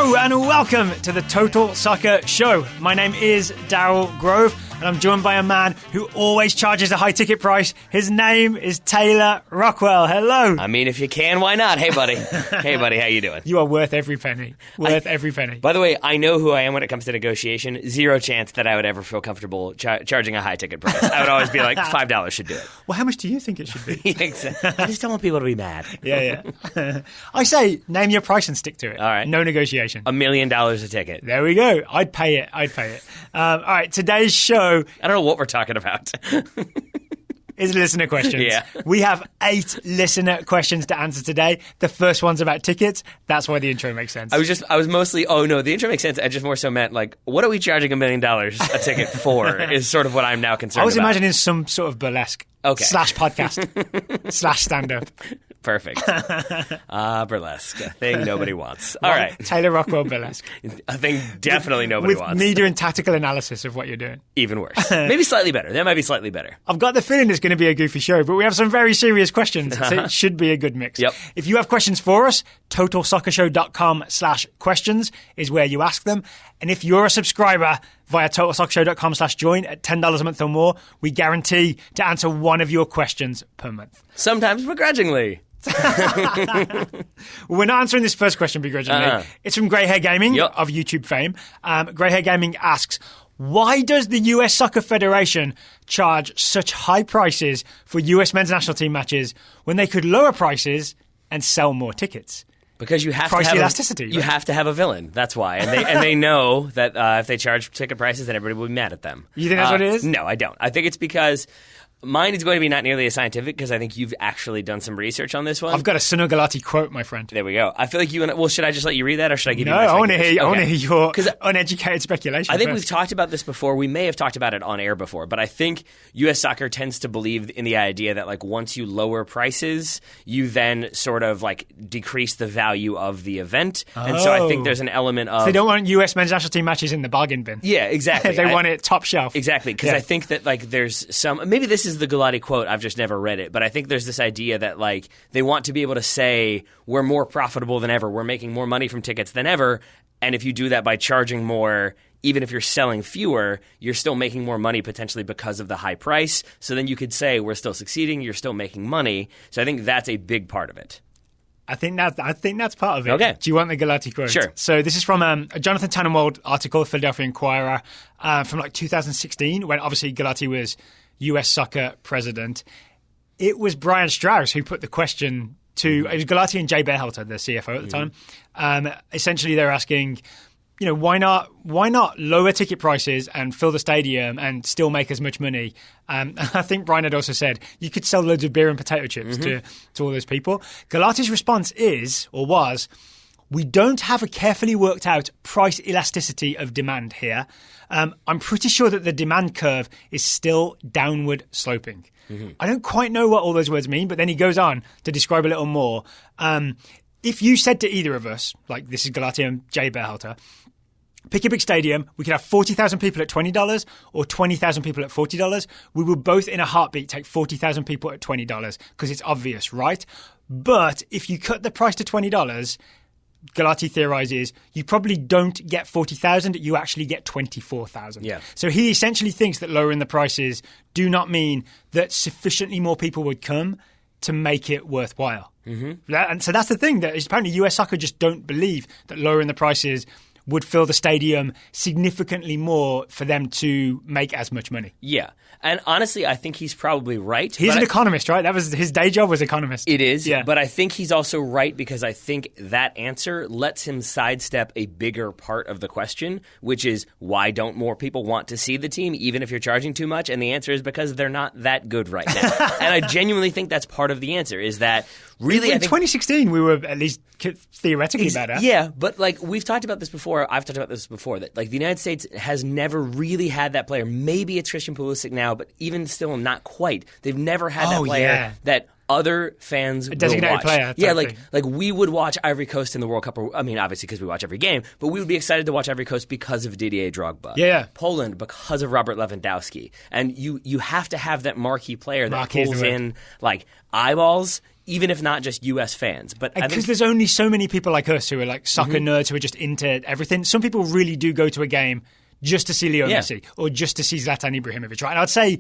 Hello and welcome to the Total Soccer Show. My name is Daryl Grove and I'm joined by a man who always charges a high ticket price. His name is Taylor Rockwell. Hello. I mean, if you can, why not? Hey, buddy. Hey, buddy, how you doing? You are worth every penny. Every penny. By the way, I know who I am when it comes to negotiation. Zero chance that I would ever feel comfortable charging a high ticket price. I would always be like, $5 should do it. Well, how much do you think it should be? Exactly. I just don't want people to be mad. Yeah. I say, name your price and stick to it. All right. No negotiation. $1 million a ticket. There we go. I'd pay it. All right, today's show... I don't know what we're talking about. Is listener questions. Yeah. We have 8 listener questions to answer today. The first one's about tickets. That's why the intro makes sense. I was mostly, the intro makes sense. I just more so meant, like, what are we charging $1 million a ticket for is sort of what I'm now concerned about. I was imagining some sort of burlesque. Okay. / podcast. / stand-up. Perfect. Burlesque. A thing nobody wants. All right. Taylor Rockwell burlesque. A thing definitely nobody wants. With me doing tactical analysis of what you're doing. Even worse. Maybe slightly better. That might be slightly better. I've got the feeling it's going to be a goofy show, but we have some very serious questions, so it should be a good mix. Yep. If you have questions for us, totalsoccershow.com/questions is where you ask them. And if you're a subscriber via totalsoccershow.com/join at $10 a month or more, we guarantee to answer one of your questions per month. Sometimes begrudgingly. We're not answering this first question begrudgingly. It's from Grey Hair Gaming of YouTube fame. Grey Hair Gaming asks, why does the US Soccer Federation charge such high prices for US men's national team matches when they could lower prices and sell more tickets? Because you have price to have elasticity. You have to have a villain. That's why, and they know that if they charge ticket prices, then everybody will be mad at them. You think that's what it is? No, I don't. I think it's because mine is going to be not nearly as scientific because I think you've actually done some research on this one. I've got a Sino Galati quote, my friend. There we go. I feel like you and should I just let you read that, or should I give you? No, my I want to hear. Okay. I want to hear your uneducated speculation. I think first. we've talked about this before. We may have talked about it on air before, but I think U.S. soccer tends to believe in the idea that like once you lower prices, you then sort of like decrease the value of the event, and so I think there's an element of they don't want U.S. men's national team matches in the bargain bin. Yeah, exactly. They want it top shelf. Exactly, because I think that like there's some maybe this is the Galati quote. I've just never read it, but I think there's this idea that like they want to be able to say we're more profitable than ever, we're making more money from tickets than ever, and if you do that by charging more, even if you're selling fewer, you're still making more money potentially because of the high price. So then you could say we're still succeeding, you're still making money. So I think that's a big part of it. I think that's part of it. Okay. Do you want the Galati quote? Sure. So this is from a Jonathan Tannenwald article, Philadelphia Inquirer, from like 2016, when obviously Galati was US soccer president. It was Brian Strauss who put the question to it was Galati and Jay Berhalter, the CFO at the time. Essentially, they're asking, why not lower ticket prices and fill the stadium and still make as much money? I think Brian had also said you could sell loads of beer and potato chips to all those people. Galati's response was, we don't have a carefully worked out price elasticity of demand here. I'm pretty sure that the demand curve is still downward sloping. I don't quite know what all those words mean, but then he goes on to describe a little more. If you said to either of us, like this is Galati and Jay Berhalter, pick a big stadium, we could have 40,000 people at $20 or 20,000 people at $40, we will both in a heartbeat take 40,000 people at $20 because it's obvious, right? But if you cut the price to $20, Galati theorizes you probably don't get 40,000, you actually get 24,000. Yeah. So he essentially thinks that lowering the prices do not mean that sufficiently more people would come to make it worthwhile. And so that's the thing, that apparently US soccer just don't believe that lowering the prices would fill the stadium significantly more for them to make as much money. Yeah. And honestly, I think he's probably right. He's an economist, right? That was his day job was economist. It is. Yeah. But I think he's also right because I think that answer lets him sidestep a bigger part of the question, which is why don't more people want to see the team even if you're charging too much? And the answer is because they're not that good right now. And I genuinely think that's part of the answer is that really in 2016 we were at least theoretically better. Yeah, but like we've talked about this before. I've talked about this before that like the United States has never really had that player. Maybe it's Christian Pulisic now, but even still not quite. They've never had that player that other fans will watch. Player. Yeah, like we would watch Ivory Coast in the World Cup. I mean, obviously because we watch every game, but we would be excited to watch Ivory Coast because of Didier Drogba. Yeah. Poland because of Robert Lewandowski. And you have to have that marquee player that pulls in like eyeballs even if not just U.S. fans. But because there's only so many people like us who are like soccer nerds who are just into everything. Some people really do go to a game just to see Leo Messi or just to see Zlatan Ibrahimovic, right? And I'd say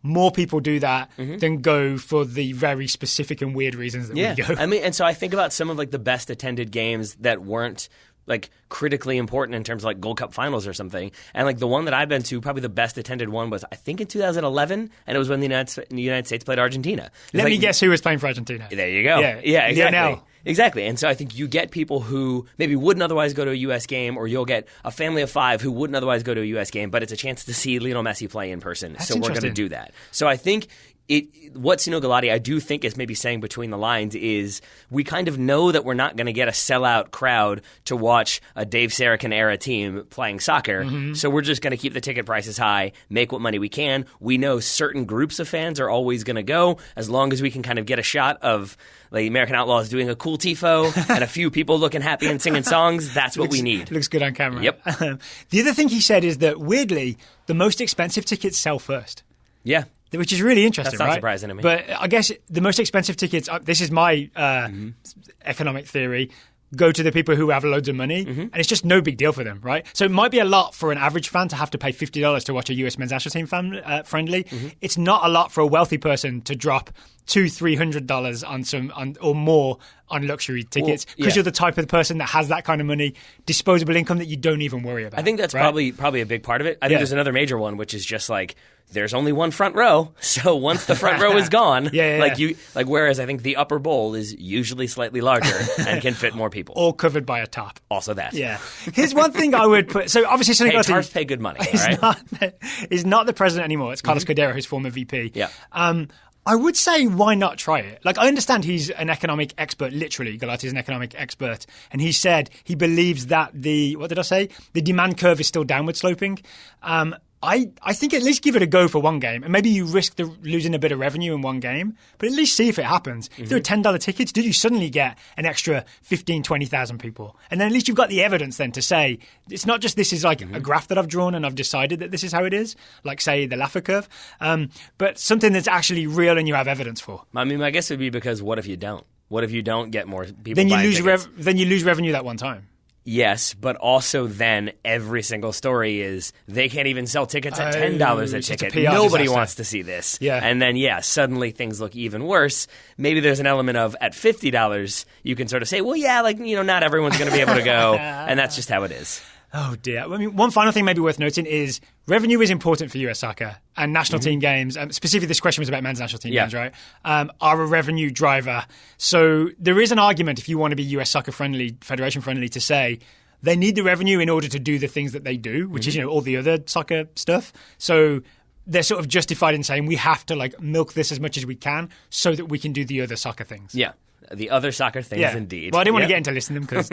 more people do that than go for the very specific and weird reasons that we go. I mean, and so I think about some of like the best attended games that weren't like critically important in terms of like Gold Cup finals or something. And like the one that I've been to, probably the best attended one was I think in 2011, and it was when the United States played Argentina. Let me guess who was playing for Argentina. There you go. Yeah, exactly. Exactly. And so I think you get people who maybe wouldn't otherwise go to a U.S. game, or you'll get a family of 5 who wouldn't otherwise go to a U.S. game, but it's a chance to see Lionel Messi play in person. That's so we're going to do that. So I think what Sino Galati, I do think, is maybe saying between the lines is we kind of know that we're not going to get a sellout crowd to watch a Dave Sarakin-era team playing soccer, so we're just going to keep the ticket prices high, make what money we can. We know certain groups of fans are always going to go, as long as we can kind of get a shot of like American Outlaws doing a cool tifo and a few people looking happy and singing songs. That's what we need. Looks good on camera. Yep. The other thing he said is that, weirdly, the most expensive tickets sell first. Yeah. Which is really interesting, That's not right? surprising to me. But I guess the most expensive tickets, this is my economic theory, go to the people who have loads of money, and it's just no big deal for them, right? So it might be a lot for an average fan to have to pay $50 to watch a US men's national team friendly. It's not a lot for a wealthy person to drop $200-$300 on some or more on luxury tickets because you're the type of person that has that kind of money, disposable income that you don't even worry about. I think that's right? probably a big part of it. I think there's another major one, which is just like there's only one front row, so once the front row is gone, whereas I think the upper bowl is usually slightly larger and can fit more people, all covered by a tarp. Also that. Yeah. Here's one thing I would put. So obviously, tarps pay good money. All right? He's not the president anymore. It's Carlos Cordero, who's former VP. Yeah. I would say, why not try it? Like, I understand he's an economic expert, literally. Galati is an economic expert. And he said he believes that the demand curve is still downward sloping. I think at least give it a go for one game. And maybe you risk losing a bit of revenue in one game, but at least see if it happens. If there are $10 tickets, did you suddenly get an extra 15,000, 20,000 people? And then at least you've got the evidence then to say, it's not just this is like a graph that I've drawn and I've decided that this is how it is, like, say, the Laffer curve, but something that's actually real and you have evidence for. I mean, my guess would be because what if you don't? What if you don't get more people then buying tickets? Then you lose revenue that one time. Yes, but also then every single story is they can't even sell tickets at $10 a ticket. Nobody wants to see this. Yeah. And then, suddenly things look even worse. Maybe there's an element of at $50, you can sort of say, well, not everyone's going to be able to go. And that's just how it is. Oh, dear. I mean, one final thing maybe worth noting is revenue is important for US soccer, and national team games, specifically this question was about men's national team games, right, are a revenue driver. So there is an argument, if you want to be US soccer friendly, federation friendly, to say they need the revenue in order to do the things that they do, which is, all the other soccer stuff. So they're sort of justified in saying we have to like milk this as much as we can so that we can do the other soccer things. Yeah. The other soccer things, indeed. Well, I didn't want to get into listing them because,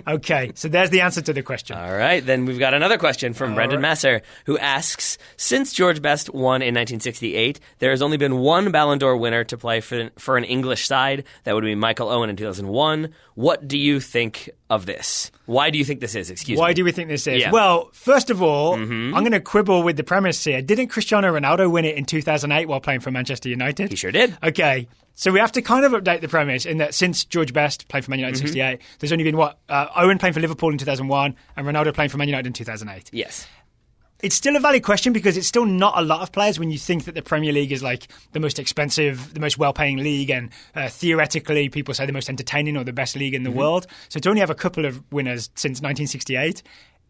Okay, so there's the answer to the question. All right, then we've got another question from Brendan Masser, who asks, since George Best won in 1968, there has only been one Ballon d'Or winner to play for an English side. That would be Michael Owen in 2001. What do you think of this? Why do you think this is? Excuse me. Why do we think this is? Yeah. Well, first of all, I'm going to quibble with the premise here. Didn't Cristiano Ronaldo win it in 2008 while playing for Manchester United? He sure did. Okay. So we have to kind of update the premise in that since George Best played for Man United in 68, there's only been Owen playing for Liverpool in 2001 and Ronaldo playing for Man United in 2008. Yes. It's still a valid question because it's still not a lot of players when you think that the Premier League is like the most expensive, the most well-paying league, and theoretically people say the most entertaining or the best league in the world. So to only have a couple of winners since 1968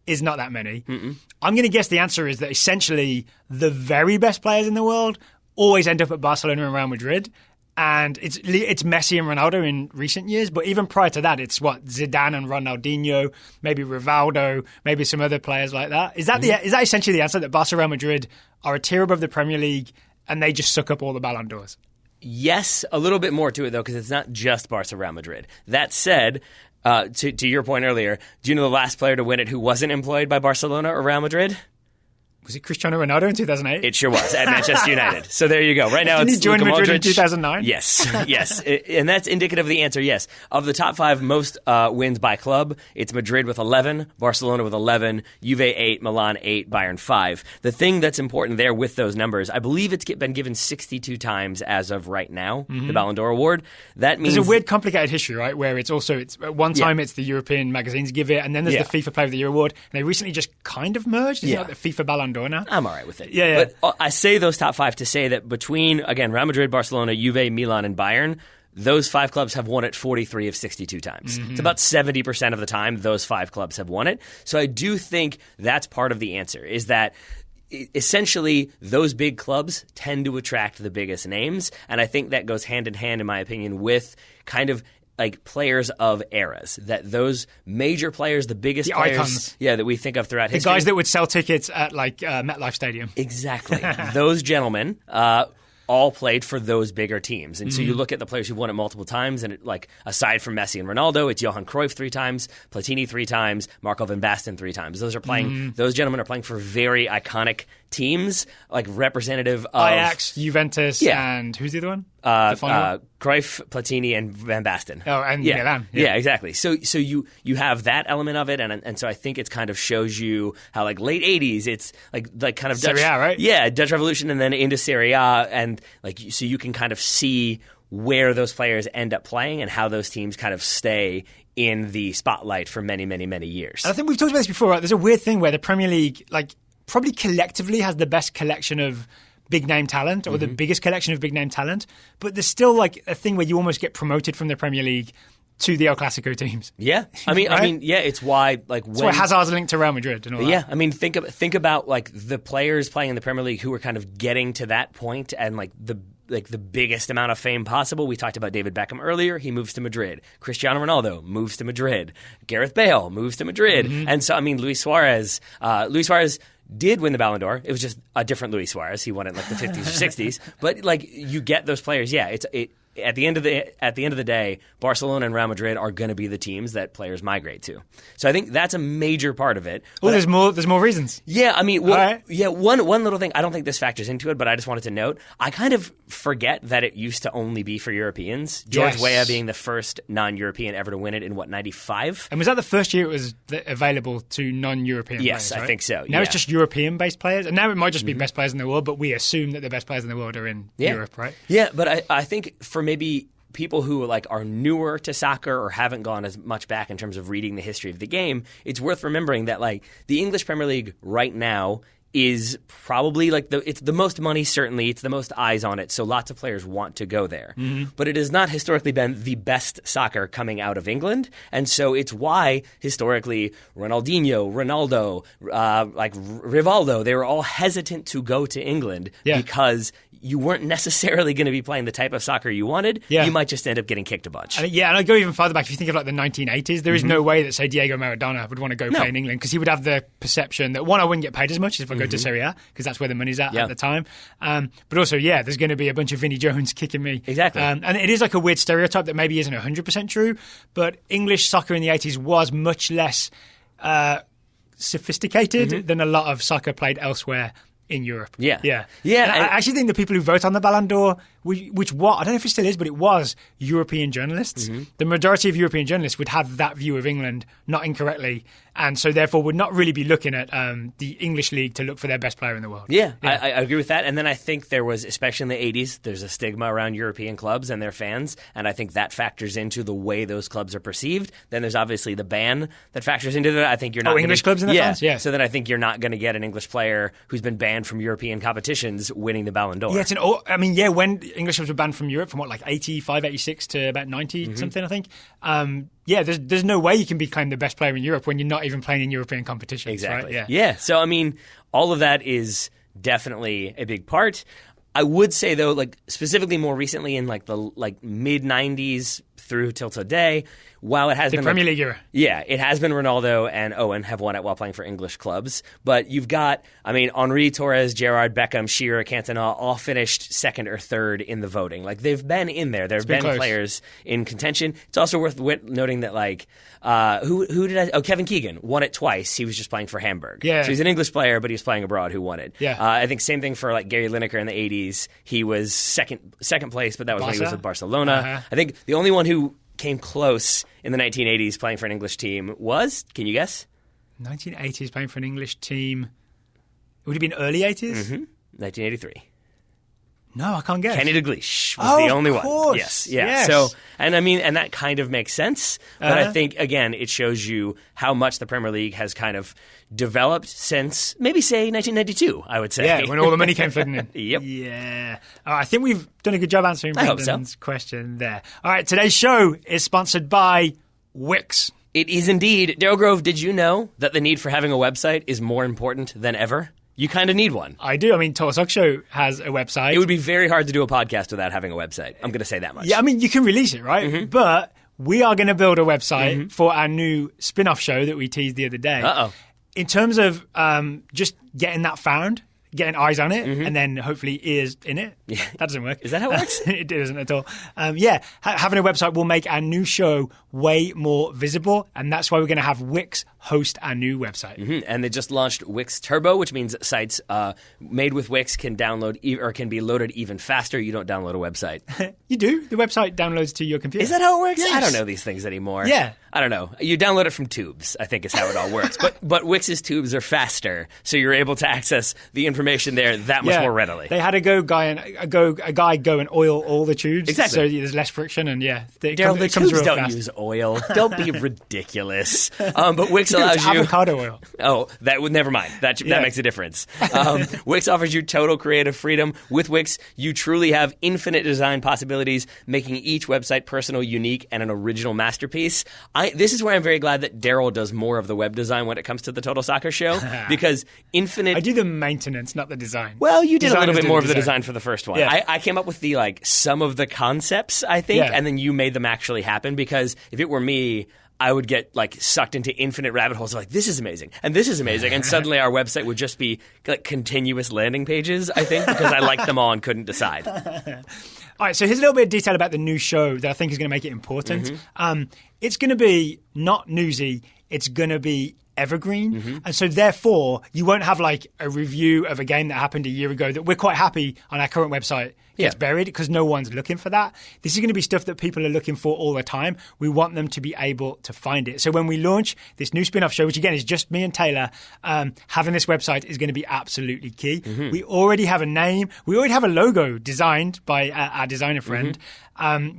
is not that many. I'm going to guess the answer is that essentially the very best players in the world always end up at Barcelona and Real Madrid. And it's Messi and Ronaldo in recent years, but even prior to that, it's Zidane and Ronaldinho, maybe Rivaldo, maybe some other players like that. Is that is that essentially the answer, that Barca, Real Madrid are a tier above the Premier League and they just suck up all the Ballon d'Ors? Yes, a little bit more to it though, because it's not just Barca, Real Madrid. That said, to your point earlier, do you know the last player to win it who wasn't employed by Barcelona or Real Madrid? Was it Cristiano Ronaldo in 2008? It sure was at Manchester United. So there you go. Right now, Didn't it's he join Luka Madrid Modric. in 2009? Yes, yes, and that's indicative of the answer. Yes, of the top 5 most wins by club, it's Madrid with 11, Barcelona with 11, Juve 8, Milan 8, Bayern 5. The thing that's important there with those numbers, I believe it's been given 62 times as of right now. The Ballon d'Or award. That means there's a weird, complicated history, right? Where it's at one time it's the European magazines give it, and then there's the FIFA Player of the Year award. And they recently just kind of merged. Is it like the FIFA Ballon d'Or now? I'm all right with it. Yeah. But I say those top 5 to say that between, again, Real Madrid, Barcelona, Juve, Milan, and Bayern, those 5 clubs have won it 43 of 62 times. It's about 70% of the time those 5 clubs have won it. So I do think that's part of the answer, is that essentially those big clubs tend to attract the biggest names. And I think that goes hand in hand, in my opinion, with kind of like players of eras, that those major players, the biggest players, icons. That we think of throughout the history. guys that would sell tickets at like MetLife Stadium. Exactly. Those gentlemen all played for those bigger teams. And so you look at the players who've won it multiple times, and aside from Messi and Ronaldo, it's Johan Cruyff 3 times, Platini 3 times, Marco van Basten 3 times. Those are playing. Those gentlemen are playing for very iconic teams, like representative of Ajax, Juventus, and who's the other one? The final one? Cruyff, Platini, and Van Basten. Oh, and Milan. Yeah, exactly. So you have that element of it, and so I think it's kind of shows you how like late 80s, it's like kind of Dutch, Serie A, right? Yeah, Dutch Revolution, and then into Serie A, and so you can kind of see where those players end up playing and how those teams kind of stay in the spotlight for many, many, many years. And I think we've talked about this before, right? There's a weird thing where the Premier League, probably collectively has the best collection of big name talent, or the biggest collection of big name talent, but there's still a thing where you almost get promoted from the Premier League to the El Clasico teams. Yeah, I mean, it's why That's why Hazard's linked to Real Madrid and all that. Yeah, I mean, think about the players playing in the Premier League who were kind of getting to that point and the biggest amount of fame possible. We talked about David Beckham earlier. He moves to Madrid. Cristiano Ronaldo moves to Madrid. Gareth Bale moves to Madrid. And so, I mean, Luis Suarez did win the Ballon d'Or. It was just a different Luis Suarez. He won it in the 50s or 60s. But you get those players. Yeah, at the end of the day, Barcelona and Real Madrid are going to be the teams that players migrate to. So I think that's a major part of it. Well, there's more reasons. Yeah, I mean, right. One little thing. I don't think this factors into it, but I just wanted to note. I kind of forget that it used to only be for Europeans. George Weah being the first non-European ever to win it in 95. And was that the first year it was available to non-European players? Yes, right? I think so. Now it's just European-based players, and now it might just be best players in the world. But we assume that the best players in the world are in Europe, right? Yeah, but I think for maybe people who are newer to soccer or haven't gone as much back in terms of reading the history of the game, it's worth remembering that the English Premier League right now is probably it's the most money, certainly. It's the most eyes on it, so lots of players want to go there. But it has not historically been the best soccer coming out of England, and so it's why historically Ronaldinho, Ronaldo, Rivaldo, they were all hesitant to go to England because you weren't necessarily going to be playing the type of soccer you wanted. You might just end up getting kicked a bunch. And I go even farther back. If you think of the 1980s, there is no way that, say, Diego Maradona would want to go play in England, because he would have the perception that, one, I wouldn't get paid as much as if I go to Serie A, because that's where the money's at the time. But also, there's going to be a bunch of Vinnie Jones kicking me. Exactly. And it is a weird stereotype that maybe isn't 100% true, but English soccer in the 80s was much less sophisticated than a lot of soccer played elsewhere in Europe. Yeah. And I actually think the people who vote on the Ballon d'Or, which I don't know if it still is, but it was European journalists. The majority of European journalists would have that view of England, not incorrectly, and so therefore would not really be looking at the English league to look for their best player in the world. I agree with that. And then I think there was, especially in the 80s, there's a stigma around European clubs and their fans, and I think that factors into the way those clubs are perceived. Then there's obviously the ban that facters into that. I think you're not English clubs and their fans? Yeah. So then I think you're not going to get an English player who's been banned from European competitions winning the Ballon d'Or. Yeah, when English clubs were banned from Europe from 85, 86 to about 90 something, I think. There's no way you can be claimed the best player in Europe when you're not even playing in European competitions. Exactly. Right? Yeah. So I mean, all of that is definitely a big part. I would say though, specifically more recently in the mid 90s through till today. While it has been Premier League era. Yeah, it has been Ronaldo and Owen have won it while playing for English clubs. But you've got, Henri, Torres, Gerrard, Beckham, Shearer, Cantona all finished second or third in the voting. Like, they've been in there. There have been players in contention. It's also worth noting that, Kevin Keegan won it twice. He was just playing for Hamburg. Yeah. So he's an English player, but he's playing abroad who won it. Yeah. I think same thing for, Gary Lineker in the 80s. He was second place, but that was when he was with Barcelona. Uh-huh. I think the only one who came close in the 1980s playing for an English team was, can you guess? 1980s playing for an English team. It would have been early 80s? 1983. No, I can't guess. Kenny Dalglish was the only one. One. Yes. Yeah. Yes. So, and that kind of makes sense. But I think, again, it shows you how much the Premier League has kind of developed since maybe, say, 1992, I would say. Yeah, when all the money came flooding in. Yep. Yeah. I think we've done a good job answering I hope so. Brendan's question there. All right, today's show is sponsored by Wix. It is indeed. Daryl Grove, did you know that the need for having a website is more important than ever? You kind of need one. I do. Total Sock Show has a website. It would be very hard to do a podcast without having a website. I'm going to say that much. Yeah, you can release it, right? Mm-hmm. But we are going to build a website for our new spin-off show that we teased the other day. Uh-oh. In terms of just getting that found, getting eyes on it, and then hopefully ears in it. Yeah. That doesn't work. Is that how it works? It doesn't at all. Having a website will make our new show way more visible, and that's why we're going to have Wix host our new website. Mm-hmm. And they just launched Wix Turbo, which means sites made with Wix can download or can be loaded even faster. You don't download a website. You do. The website downloads to your computer. Is that how it works? Yes. I don't know these things anymore. Yeah. I don't know. You download it from tubes, I think is how it all works. But Wix's tubes are faster, so you're able to access the information there that much more readily. They had a guy go and oil all the tubes. Exactly. So there's less friction and Daryl, the tubes don't use oil. Don't be ridiculous. But Wix allows you avocado oil. Oh, never mind. That makes a difference. Wix offers you total creative freedom. With Wix, you truly have infinite design possibilities, making each website personal, unique, and an original masterpiece. This is where I'm very glad that Daryl does more of the web design when it comes to the Total Soccer Show, because infinite. I do the maintenance, not the design. Well, you did a little bit more of the design for the first one. Yeah. I came up with some of the concepts, I think, and then you made them actually happen, because if it were me, I would get sucked into infinite rabbit holes of this is amazing and this is amazing, and suddenly our website would just be continuous landing pages, I think, because I liked them all and couldn't decide. All right, so here's a little bit of detail about the new show that I think is going to make it important. It's going to be not newsy, it's going to be evergreen. And so therefore, you won't have a review of a game that happened a year ago that we're quite happy on our current website gets buried because no one's looking for that. This is going to be stuff that people are looking for all the time. We want them to be able to find it. So when we launch this new spin-off show, which again is just me and Taylor, having this website is going to be absolutely key. We already have a name. We already have a logo designed by our designer friend.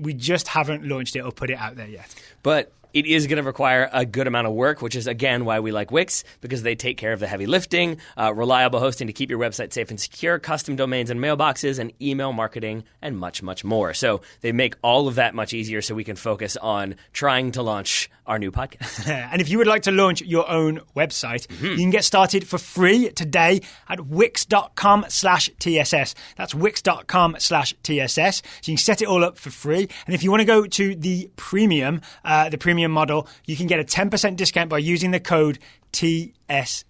We just haven't launched it or put it out there yet. But it is going to require a good amount of work, which is, again, why we like Wix, because they take care of the heavy lifting, reliable hosting to keep your website safe and secure, custom domains and mailboxes, and email marketing, and much, much more. So they make all of that much easier so we can focus on trying to launch our new podcast. And if you would like to launch your own website, you can get started for free today at wix.com/TSS. That's wix.com/TSS. So you can set it all up for free. And if you want to go to the premium model, you can get a 10% discount by using the code TSS.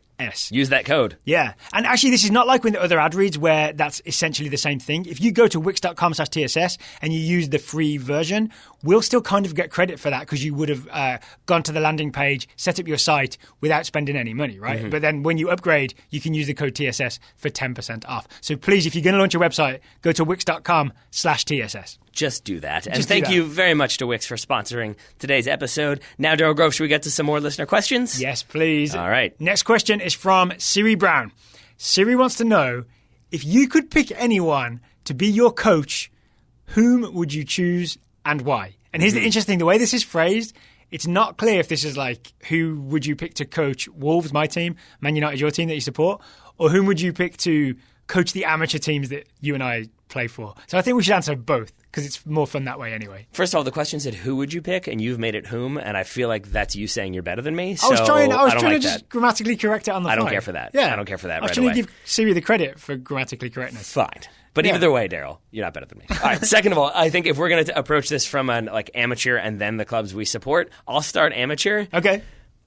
Use that code. Yeah. And actually, this is not like with the other ad reads where that's essentially the same thing. If you go to wix.com/TSS and you use the free version, we'll still kind of get credit for that because you would have gone to the landing page, set up your site without spending any money, right? But then when you upgrade, you can use the code TSS for 10% off. So please, if you're going to launch a website, go to wix.com/TSS. Just do that. And thank you very much to Wix for sponsoring today's episode. Now, Daryl Grove, should we get to some more listener questions? Yes, please. All right. Next question is from Siri Brown. Siri wants to know, if you could pick anyone to be your coach, whom would you choose and why? And here's the interesting, the way this is phrased, it's not clear if this is who would you pick to coach Wolves, my team, Man United, your team that you support, or whom would you pick to coach the amateur teams that you and I play for? So I think we should answer both because it's more fun that way anyway. First of all, the question said, who would you pick? And you've made it whom, and I feel like that's you saying you're better than me. So I was trying like to just grammatically correct it on the fly. I don't care for that. Yeah. I don't care for that. I was right trying away. to give Siri the credit for grammatically correctness. Fine. But either way, Daryl, you're not better than me. All right. Second of all, I think if we're going to approach this from an amateur and then the clubs we support, I'll start amateur. Okay.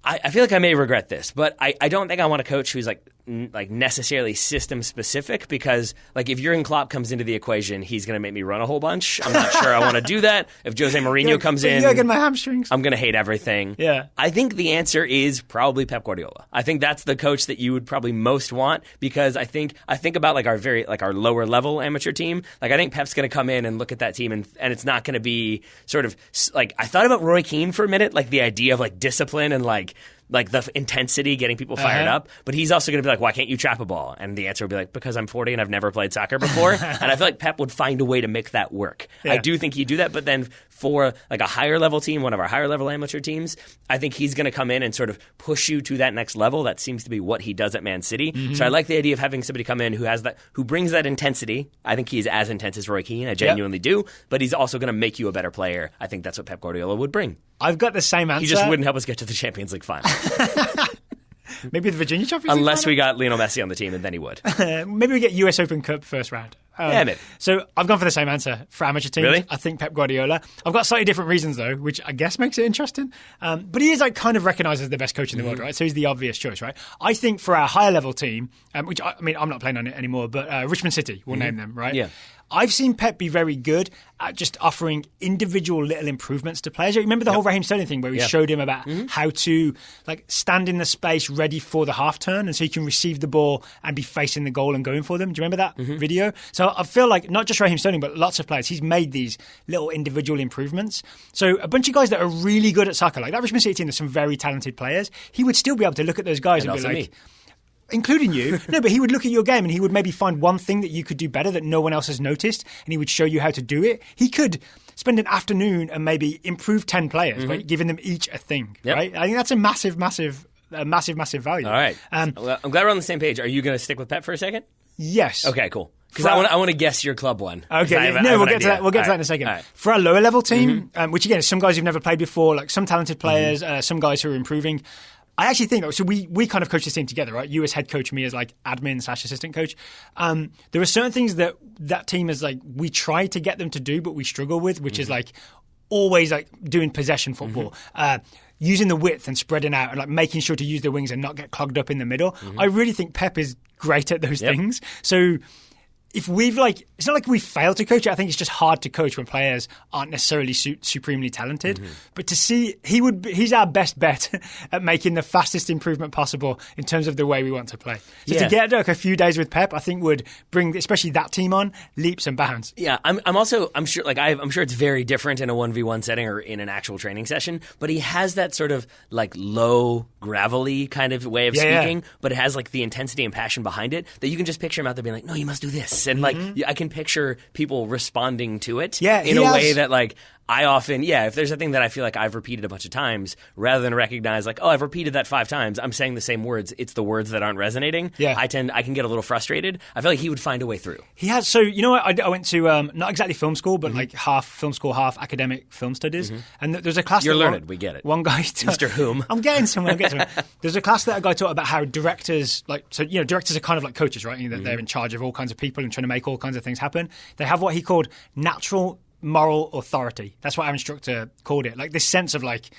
I feel like I may regret this, but I don't think I want a coach who's like necessarily system specific, because like if Jurgen Klopp comes into the equation, he's going to make me run a whole bunch. I'm not sure I want to do that. If Jose Mourinho comes in, you're getting my hamstrings. I'm going to hate everything. Yeah. I think the answer is probably Pep Guardiola. I think that's the coach that you would probably most want, because I think about like our lower level amateur team. Like I think Pep's going to come in and look at that team and it's not going to be sort of like, I thought about Roy Keane for a minute, like the idea of like discipline and like the intensity, getting people fired up. But he's also going to be like, why can't you trap a ball? And the answer would be like, because I'm 40 and I've never played soccer before. And I feel like Pep would find a way to make that work. Yeah. I do think he'd do that. But then for like a higher level team, one of our higher level amateur teams, I think he's going to come in and sort of push you to that next level. That seems to be what he does at Man City. Mm-hmm. So I like the idea of having somebody come in who brings that intensity. I think he's as intense as Roy Keane. I genuinely do. But he's also going to make you a better player. I think that's what Pep Guardiola would bring. I've got the same answer. He just wouldn't help us get to the Champions League final. Maybe the Virginia Champions League Unless final? we got Lionel Messi on the team, and then he would. Maybe we get US Open Cup first round. Yeah, maybe. So I've gone for the same answer for amateur teams. Really? I think Pep Guardiola. I've got slightly different reasons, though, which I guess makes it interesting. But he is like kind of recognised as the best coach in the world, right? So he's the obvious choice, right? I think for our higher level team, which I mean, I'm not playing on it anymore, but Richmond City, we'll name them, right? Yeah. I've seen Pep be very good at just offering individual little improvements to players. You remember the whole Raheem Sterling thing where he showed him about how to like stand in the space ready for the half turn, and so he can receive the ball and be facing the goal and going for them. Do you remember that video? So I feel like not just Raheem Sterling, but lots of players, he's made these little individual improvements. So a bunch of guys that are really good at soccer, like that Richmond City team, there's some very talented players. He would still be able to look at those guys and be like... Me. Including you. No, but he would look at your game and he would maybe find one thing that you could do better that no one else has noticed, and he would show you how to do it. He could spend an afternoon and maybe improve 10 players, right, giving them each a thing, right? I think that's a massive value. All right. Well, I'm glad we're on the same page. Are you going to stick with Pep for a second? Yes. Okay, cool. Because I want to guess your club one. Okay, we'll get to that. We'll get to that in a second. Right. For our lower level team, which again is some guys who've never played before, like some talented players, some guys who are improving. I actually think, so we kind of coach this team together, right? You as head coach, me as like admin/assistant coach. There are certain things that team is like, we try to get them to do, but we struggle with, which is like always like doing possession football, using the width and spreading out and like making sure to use the wings and not get clogged up in the middle. I really think Pep is great at those things. So if we've like, it's not like we fail to coach it. I think it's just hard to coach when players aren't necessarily supremely talented. But to see, he's our best bet at making the fastest improvement possible in terms of the way we want to play. So to get like a few days with Pep, I think would bring, especially that team on, leaps and bounds. Yeah, I'm sure it's very different in a 1v1 setting or in an actual training session. But he has that sort of like low, gravelly kind of way of speaking, but it has like the intensity and passion behind it that you can just picture him out there being like, no, you must do this. And like, I can picture people responding to it in a way that like, I often, if there's a thing that I feel like I've repeated a bunch of times, rather than recognize like, oh, I've repeated that 5 times, I'm saying the same words, it's the words that aren't resonating. I can get a little frustrated. I feel like he would find a way through. He has. So, you know what, I went to, not exactly film school, but like half film school, half academic film studies. And there's a class You're learned, we get it. One guy Mr. Whom. I'm getting somewhere. There's a class that a guy taught about how directors, like, so, you know, directors are kind of like coaches, right? You know, they're in charge of all kinds of people and trying to make all kinds of things happen. They have what he called natural moral authority. That's what our instructor called it. Like this sense of like,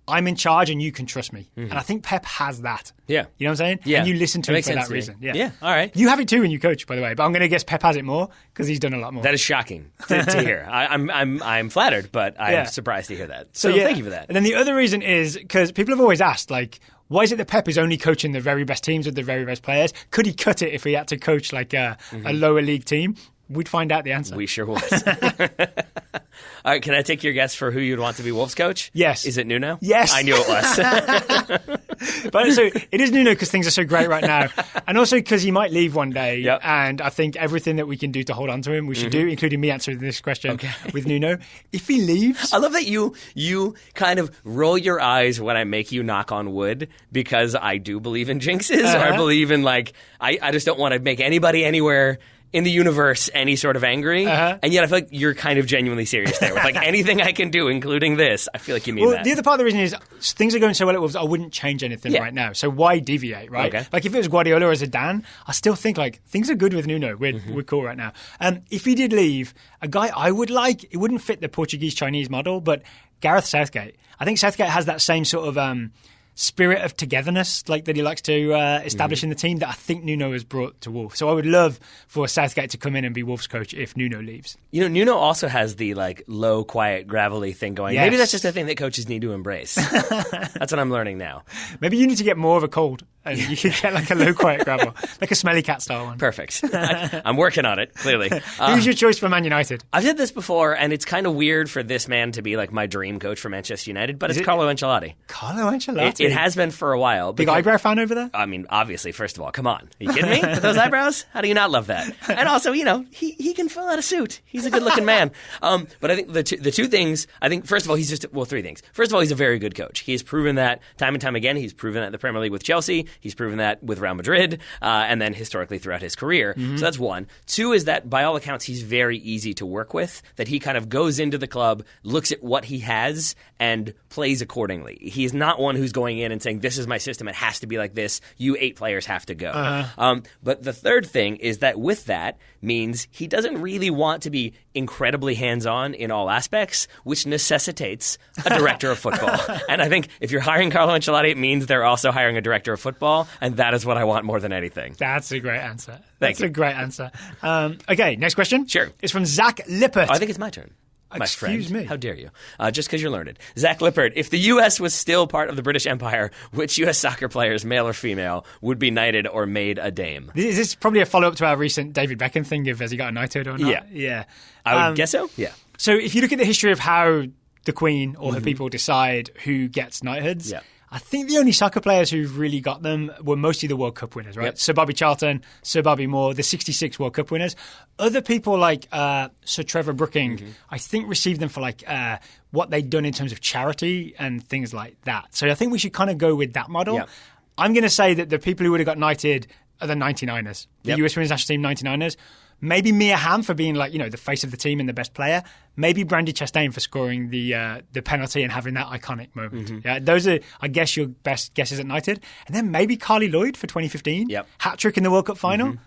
I'm in charge and you can trust me. And I think Pep has that. Yeah. You know what I'm saying? Yeah. And you listen to him for that reason. Yeah. All right. You have it too when you coach, by the way. But I'm going to guess Pep has it more because he's done a lot more. That is shocking to hear. I'm flattered, but I'm surprised to hear that. So thank you for that. And then the other reason is because people have always asked, like, why is it that Pep is only coaching the very best teams with the very best players? Could he cut it if he had to coach like a lower league team? We'd find out the answer. We sure would. All right, can I take your guess for who you'd want to be Wolves coach? Yes. Is it Nuno? Yes. I knew it was. But so it is Nuno because things are so great right now. And also because he might leave one day. Yep. And I think everything that we can do to hold on to him, we should do, including me answering this question with Nuno. If he leaves... I love that you kind of roll your eyes when I make you knock on wood because I do believe in jinxes. Or I believe in like... I just don't want to make anybody anywhere... in the universe any sort of angry, and yet I feel like you're kind of genuinely serious there. With like anything I can do, including this, I feel like you mean that. The other part of the reason is things are going so well at Wolves, I wouldn't change anything right now. So why deviate, right? Okay. Like if it was Guardiola or Zidane, I still think like things are good with Nuno. We're cool right now. If he did leave, a guy I would like, it wouldn't fit the Portuguese-Chinese model, but Gareth Southgate. I think Southgate has that same sort of spirit of togetherness like that he likes to establish in the team that I think Nuno has brought to Wolves. So I would love for Southgate to come in and be Wolves coach if Nuno leaves. You know, Nuno also has the like low, quiet, gravelly thing going. Yes. Maybe that's just a thing that coaches need to embrace. That's what I'm learning now. Maybe you need to get more of a cold and you can get like a low, quiet gravel, like a smelly cat style one. Perfect. I'm working on it, clearly. Who's your choice for Man United? I've said this before, and it's kind of weird for this man to be like my dream coach for Manchester United, but it's Carlo Ancelotti. Carlo Ancelotti? It has been for a while. Big eyebrow fan over there? I mean, obviously, first of all, come on. Are you kidding me? With those eyebrows? How do you not love that? And also, you know, he can fill out a suit. He's a good-looking man. But I think the two things, I think, first of all, three things. First of all, he's a very good coach. He's proven that time and time again. He's proven that in the Premier League with Chelsea. He's proven that with Real Madrid, and then historically throughout his career. So that's one. Two is that, by all accounts, he's very easy to work with, that he kind of goes into the club, looks at what he has, and plays accordingly. He is not one who's going in and saying, this is my system, it has to be like this, you 8 players have to go. But the third thing is that with that means he doesn't really want to be incredibly hands-on in all aspects, which necessitates a director of football. And I think if you're hiring Carlo Ancelotti, it means they're also hiring a director of football, and that is what I want more than anything. That's a great answer. Thank you. A great answer. Okay, next question. Sure. It's from Zach Lippert. Oh, I think it's my turn. My Excuse friend. me. How dare you? Just because you're learned. Zach Lippert, if the U.S. was still part of the British Empire, which U.S. soccer players, male or female, would be knighted or made a dame? Is this probably a follow-up to our recent David Beckham thing of has he got a knighthood or not? Yeah. I would guess so, yeah. So if you look at the history of how the Queen or her people decide who gets knighthoods, I think the only soccer players who've really got them were mostly the World Cup winners, right? Yep. Sir Bobby Charlton, Sir Bobby Moore, the 66 World Cup winners. Other people like Sir Trevor Brooking, I think received them for like what they'd done in terms of charity and things like that. So I think we should kind of go with that model. Yep. I'm going to say that the people who would have got knighted are the 99ers, the US Women's National Team 99ers. Maybe Mia Hamm for being like, you know, the face of the team and the best player. Maybe Brandy Chastain for scoring the penalty and having that iconic moment. Yeah, those are, I guess, your best guesses at knighted. And then maybe Carly Lloyd for 2015. Yep. Hat trick in the World Cup final.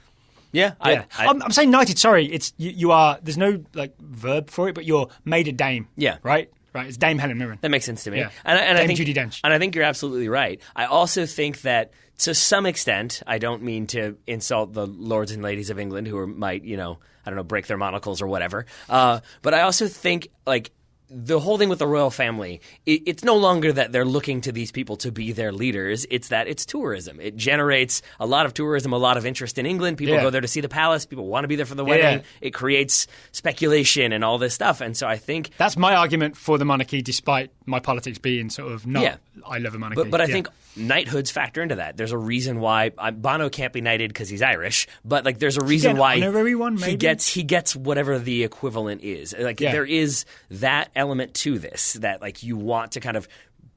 Yeah. I'm saying knighted. Sorry, it's you are. There's no like verb for it, but you're made a dame. Yeah. Right. It's Dame Helen Mirren. That makes sense to me. Yeah. And I think Judi Dench. And I think you're absolutely right. I also think that to some extent, I don't mean to insult the lords and ladies of England who might, you know, I don't know, break their monocles or whatever. But I also think, like, the whole thing with the royal family, it's no longer that they're looking to these people to be their leaders. It's that it's tourism. It generates a lot of tourism, a lot of interest in England. People go there to see the palace. People want to be there for the wedding. It creates speculation and all this stuff. And so I think that's my argument for the monarchy, despite my politics being sort of not. I love a monarchy. But I think knighthoods factor into that. There's a reason why Bono can't be knighted because he's Irish, but like there's a reason why he gets whatever the equivalent is. Like there is that element to this that like you want to kind of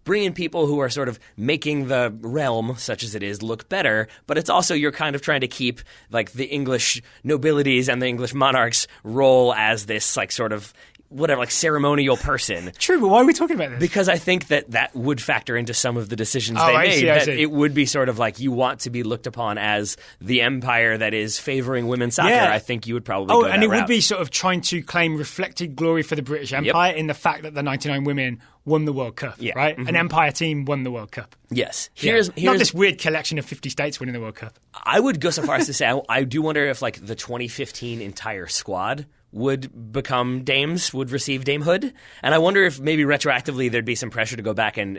bring in people who are sort of making the realm, such as it is, look better, but it's also you're kind of trying to keep like the English nobilities and the English monarchs role as this like sort of whatever, like ceremonial person. True, but why are we talking about this? Because I think that would factor into some of the decisions they made. I see. It would be sort of like you want to be looked upon as the empire that is favoring women's soccer. I think you would probably go that it route. Would be sort of trying to claim reflected glory for the British Empire in the fact that the 99 women won the World Cup, right? An empire team won the World Cup. Yes. Here's not this weird collection of 50 states winning the World Cup. I would go so far as to say I do wonder if like the 2015 entire squad would become dames, would receive damehood. And I wonder if maybe retroactively there'd be some pressure to go back and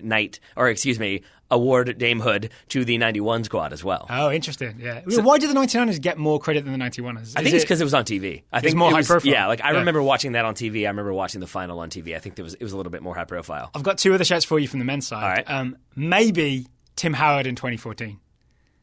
award damehood to the 91 squad as well. Oh, interesting. Yeah. So, why do the 99ers get more credit than the 91ers? I think it's because it was on TV. I think it's more high profile. Yeah, like I remember watching that on TV. I remember watching the final on TV. I think it was a little bit more high profile. I've got 2 other shouts for you from the men's side. All right. Maybe Tim Howard in 2014.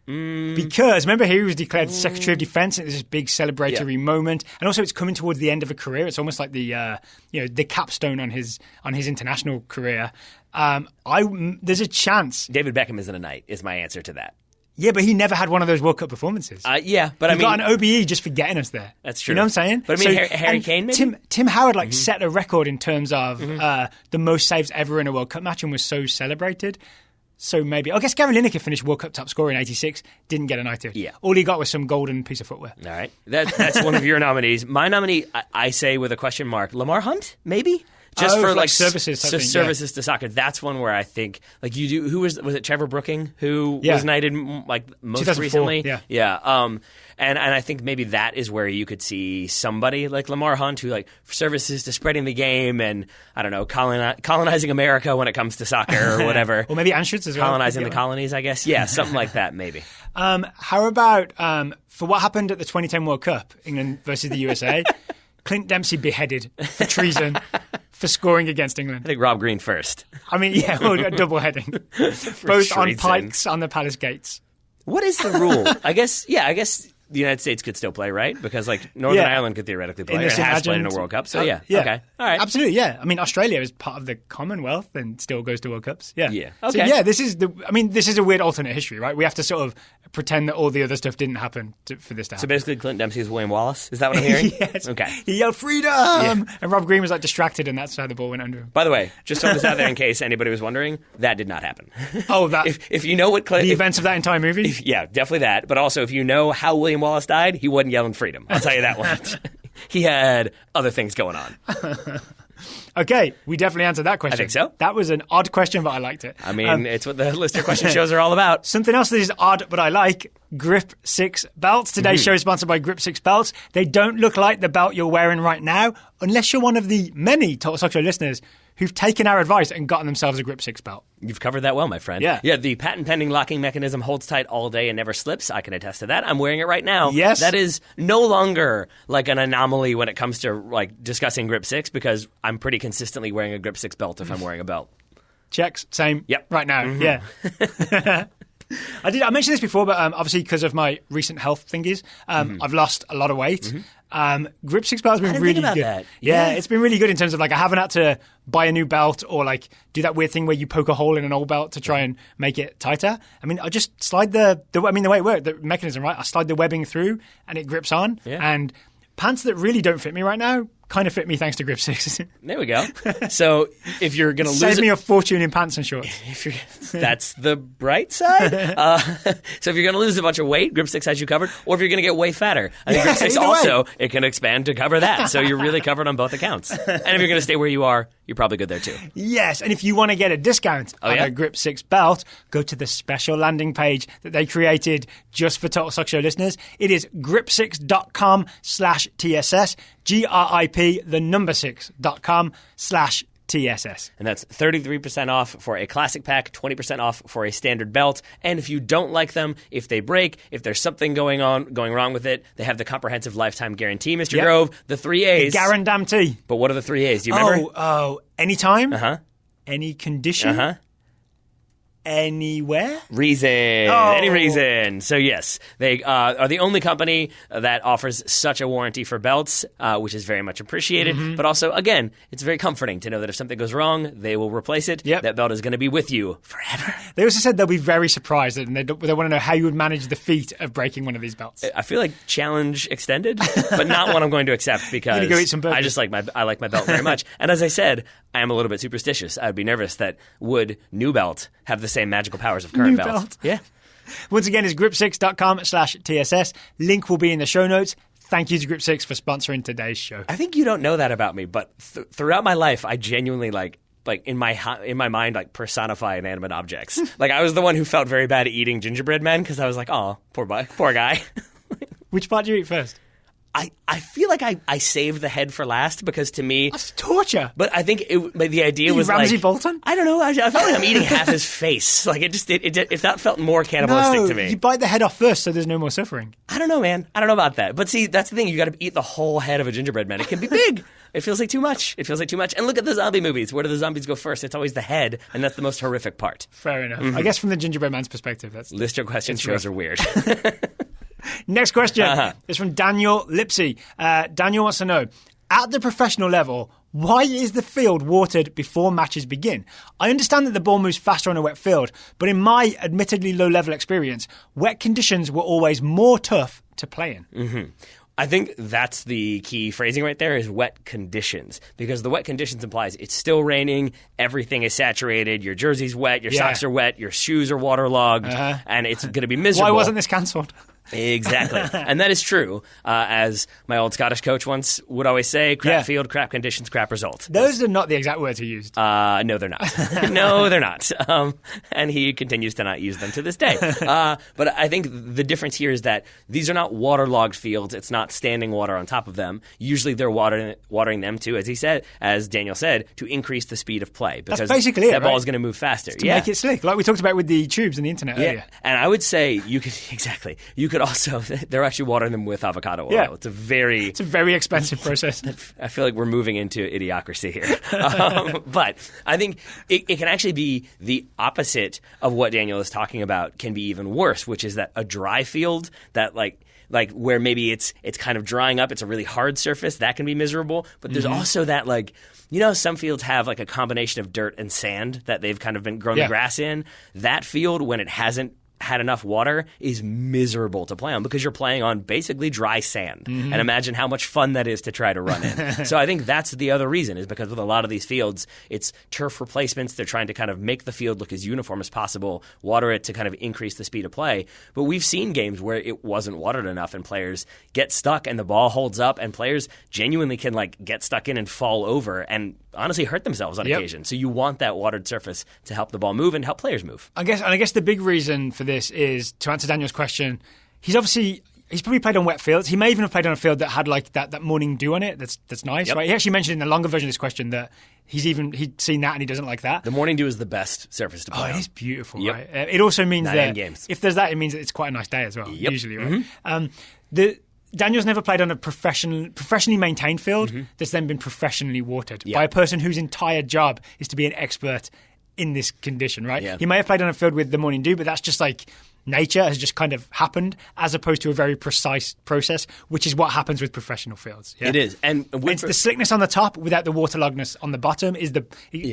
Because remember he was declared Secretary of Defense and it was this big celebratory moment, and also it's coming towards the end of a career. It's almost like the the capstone on his international career. There's a chance David Beckham isn't a knight is my answer to that. Yeah, but he never had one of those World Cup performances. Yeah, but he got an OBE just for getting us there. That's true. You know what I'm saying? But I mean, Harry Kane, maybe? Tim Howard set a record in terms of the most saves ever in a World Cup match and was so celebrated. So maybe, I guess Gary Lineker finished World Cup top scorer in '86, didn't get a knighted. Yeah. All he got was some golden piece of footwear. All right. That's one of your nominees. My nominee, I say with a question mark, Lamar Hunt, maybe? Just for services. Services to soccer. That's one where I think, you do, who was it Trevor Brooking who was knighted most recently? Yeah. And I think maybe that is where you could see somebody like Lamar Hunt who services to spreading the game and, I don't know, colonizing America when it comes to soccer or whatever. Or maybe Anschutz as well. Colonizing the colonies, I guess. Yeah, something like that maybe. How about for what happened at the 2010 World Cup, England versus the USA, Clint Dempsey beheaded for treason for scoring against England. I think Rob Green first. I mean, a double heading. Both treason. On pikes on the palace gates. What is the rule? I guess the United States could still play, right? Because Northern Ireland could theoretically play. It has played in a World Cup, so yeah. Okay. All right. Absolutely, yeah. I mean, Australia is part of the Commonwealth and still goes to World Cups. Yeah. Yeah. Okay. So this is a weird alternate history, right? We have to sort of pretend that all the other stuff didn't happen for this to happen. So basically Clint Dempsey is William Wallace? Is that what I'm hearing? Yes. Okay. He yelled freedom! Yeah. And Rob Green was distracted and that's how the ball went under him. By the way, just throwing this out there in case anybody was wondering, that did not happen. Oh, that... if you know what Clint... The events of that entire movie? Yeah, definitely that. But also, if you know how William Wallace died, he wasn't yelling freedom. I'll tell you that much. He had other things going on. Okay, we definitely answered that question. I think so. That was an odd question, but I liked it. I mean, it's what the listener question shows are all about. Something else that is odd, but I like, Grip 6 belts. Today's show is sponsored by Grip 6 belts. They don't look like the belt you're wearing right now, unless you're one of the many Total Soccer Show listeners who've taken our advice and gotten themselves a Grip 6 belt. You've covered that well, my friend. Yeah. Yeah, the patent-pending locking mechanism holds tight all day and never slips. I can attest to that. I'm wearing it right now. Yes. That is no longer an anomaly when it comes to discussing Grip 6 because I'm pretty consistently wearing a Grip 6 belt if I'm wearing a belt. Checks. Same. Yep. Right now. Yeah. I mentioned this before, but obviously because of my recent health thingies, I've lost a lot of weight. Grip 6 belt has been really good. That. Yeah, it's been really good in terms of I haven't had to buy a new belt or do that weird thing where you poke a hole in an old belt to try and make it tighter. I mean, I just slide the way it worked, the mechanism, right? I slide the webbing through and it grips on. Yeah. And pants that really don't fit me right now kind of fit me thanks to Grip 6. There we go. So if you're going to lose... Save me a fortune in pants and shorts. That's the bright side. So if you're going to lose a bunch of weight, Grip 6 has you covered. Or if you're going to get way fatter, I think Grip 6 also, it can expand to cover that. So you're really covered on both accounts. And if you're going to stay where you are, you're probably good there too. Yes, and if you want to get a discount on a Grip 6 belt, go to the special landing page that they created just for Total Soccer Show listeners. It is grip6.com/TSS, grip6.com/TSS. And that's 33% off for a classic pack, 20% off for a standard belt. And if you don't like them, if they break, if there's something going wrong with it, they have the comprehensive lifetime guarantee, Mr. Grove, the 3 A's. Guarantee. But what are the 3 A's? Do you remember? Anytime. Uh-huh. Any condition. Uh-huh. Anywhere? Reason. Any reason. So, yes, they are the only company that offers such a warranty for belts, which is very much appreciated. Mm-hmm. But also, again, it's very comforting to know that if something goes wrong, they will replace it. Yep. That belt is going to be with you forever. They also said they'll be very surprised, and they want to know how you would manage the feat of breaking one of these belts. I feel like challenge extended, but not one I'm going to accept because go eat some burgers. I just like my belt very much. And as I said, I am a little bit superstitious. I would be nervous that would new belt have the same magical powers of current belt. Yeah. Once again, it's grip6.com/TSS. Link will be in the show notes. Thank you to Grip 6 for sponsoring today's show. I think you don't know that about me, but throughout my life, I genuinely in my mind personify inanimate objects. I was the one who felt very bad at eating gingerbread men because I was like, oh, poor guy. Which part do you eat first? I feel like I saved the head for last because to me... That's torture. But I think the idea was Ramsay Bolton? I don't know. I felt like I'm eating half his face. That felt more cannibalistic to me. You bite the head off first so there's no more suffering. I don't know, man. I don't know about that. But see, that's the thing. You got to eat the whole head of a gingerbread man. It can be big. It feels like too much. And look at the zombie movies. Where do the zombies go first? It's always the head, and that's the most horrific part. Fair enough. Mm-hmm. I guess from the gingerbread man's perspective, that's... Lister question shows are weird. Next question is from Daniel Lipsy. Daniel wants to know, at the professional level, why is the field watered before matches begin? I understand that the ball moves faster on a wet field, but in my admittedly low-level experience, wet conditions were always more tough to play in. Mm-hmm. I think that's the key phrasing right there is wet conditions, because the wet conditions implies it's still raining, everything is saturated, your jersey's wet, your socks are wet, your shoes are waterlogged, and it's going to be miserable. Why wasn't this cancelled? Exactly. And that is true. As my old Scottish coach once would always say, crap field, crap conditions, crap result. Those are not the exact words he used. No, they're not. No, they're not. And he continues to not use them to this day. But I think the difference here is that these are not waterlogged fields. It's not standing water on top of them. Usually they're watering them too, as Daniel said, to increase the speed of play. Because that's basically that ball is going to move faster. To make it slick, like we talked about with the tubes and the internet earlier. And I would say you could also, they're actually watering them with avocado oil. Yeah. It's a very expensive process. I feel like we're moving into idiocracy here. But I think it can actually be the opposite of what Daniel is talking about, can be even worse, which is that a dry field that like where maybe it's kind of drying up, it's a really hard surface, that can be miserable. But there's also that some fields have like a combination of dirt and sand that they've kind of been growing the grass in. That field, when it hasn't had enough water, is miserable to play on because you're playing on basically dry sand. And imagine how much fun that is to try to run in. So I think that's the other reason, is because with a lot of these fields, it's turf replacements. They're trying to kind of make the field look as uniform as possible, water it to kind of increase the speed of play. But we've seen games where it wasn't watered enough and players get stuck and the ball holds up and players genuinely can get stuck in and fall over and honestly hurt themselves on occasion. So you want that watered surface to help the ball move and help players move. I guess the big reason for this is, to answer Daniel's question, he's probably played on wet fields. He may even have played on a field that had that morning dew on it. That's nice, right? He actually mentioned in the longer version of this question that he'd seen that and he doesn't like that. The morning dew is the best surface to play on. It is beautiful, right? It also means that games. If there's that, it means that it's quite a nice day as well, usually, right? Daniel's never played on a professionally maintained field that's then been professionally watered by a person whose entire job is to be an expert in this condition, right? He may have played on a field with the morning dew, but that's just nature has just kind of happened, as opposed to a very precise process, which is what happens with professional fields. Yeah? It is. And it's the slickness on the top without the waterloggedness on the bottom is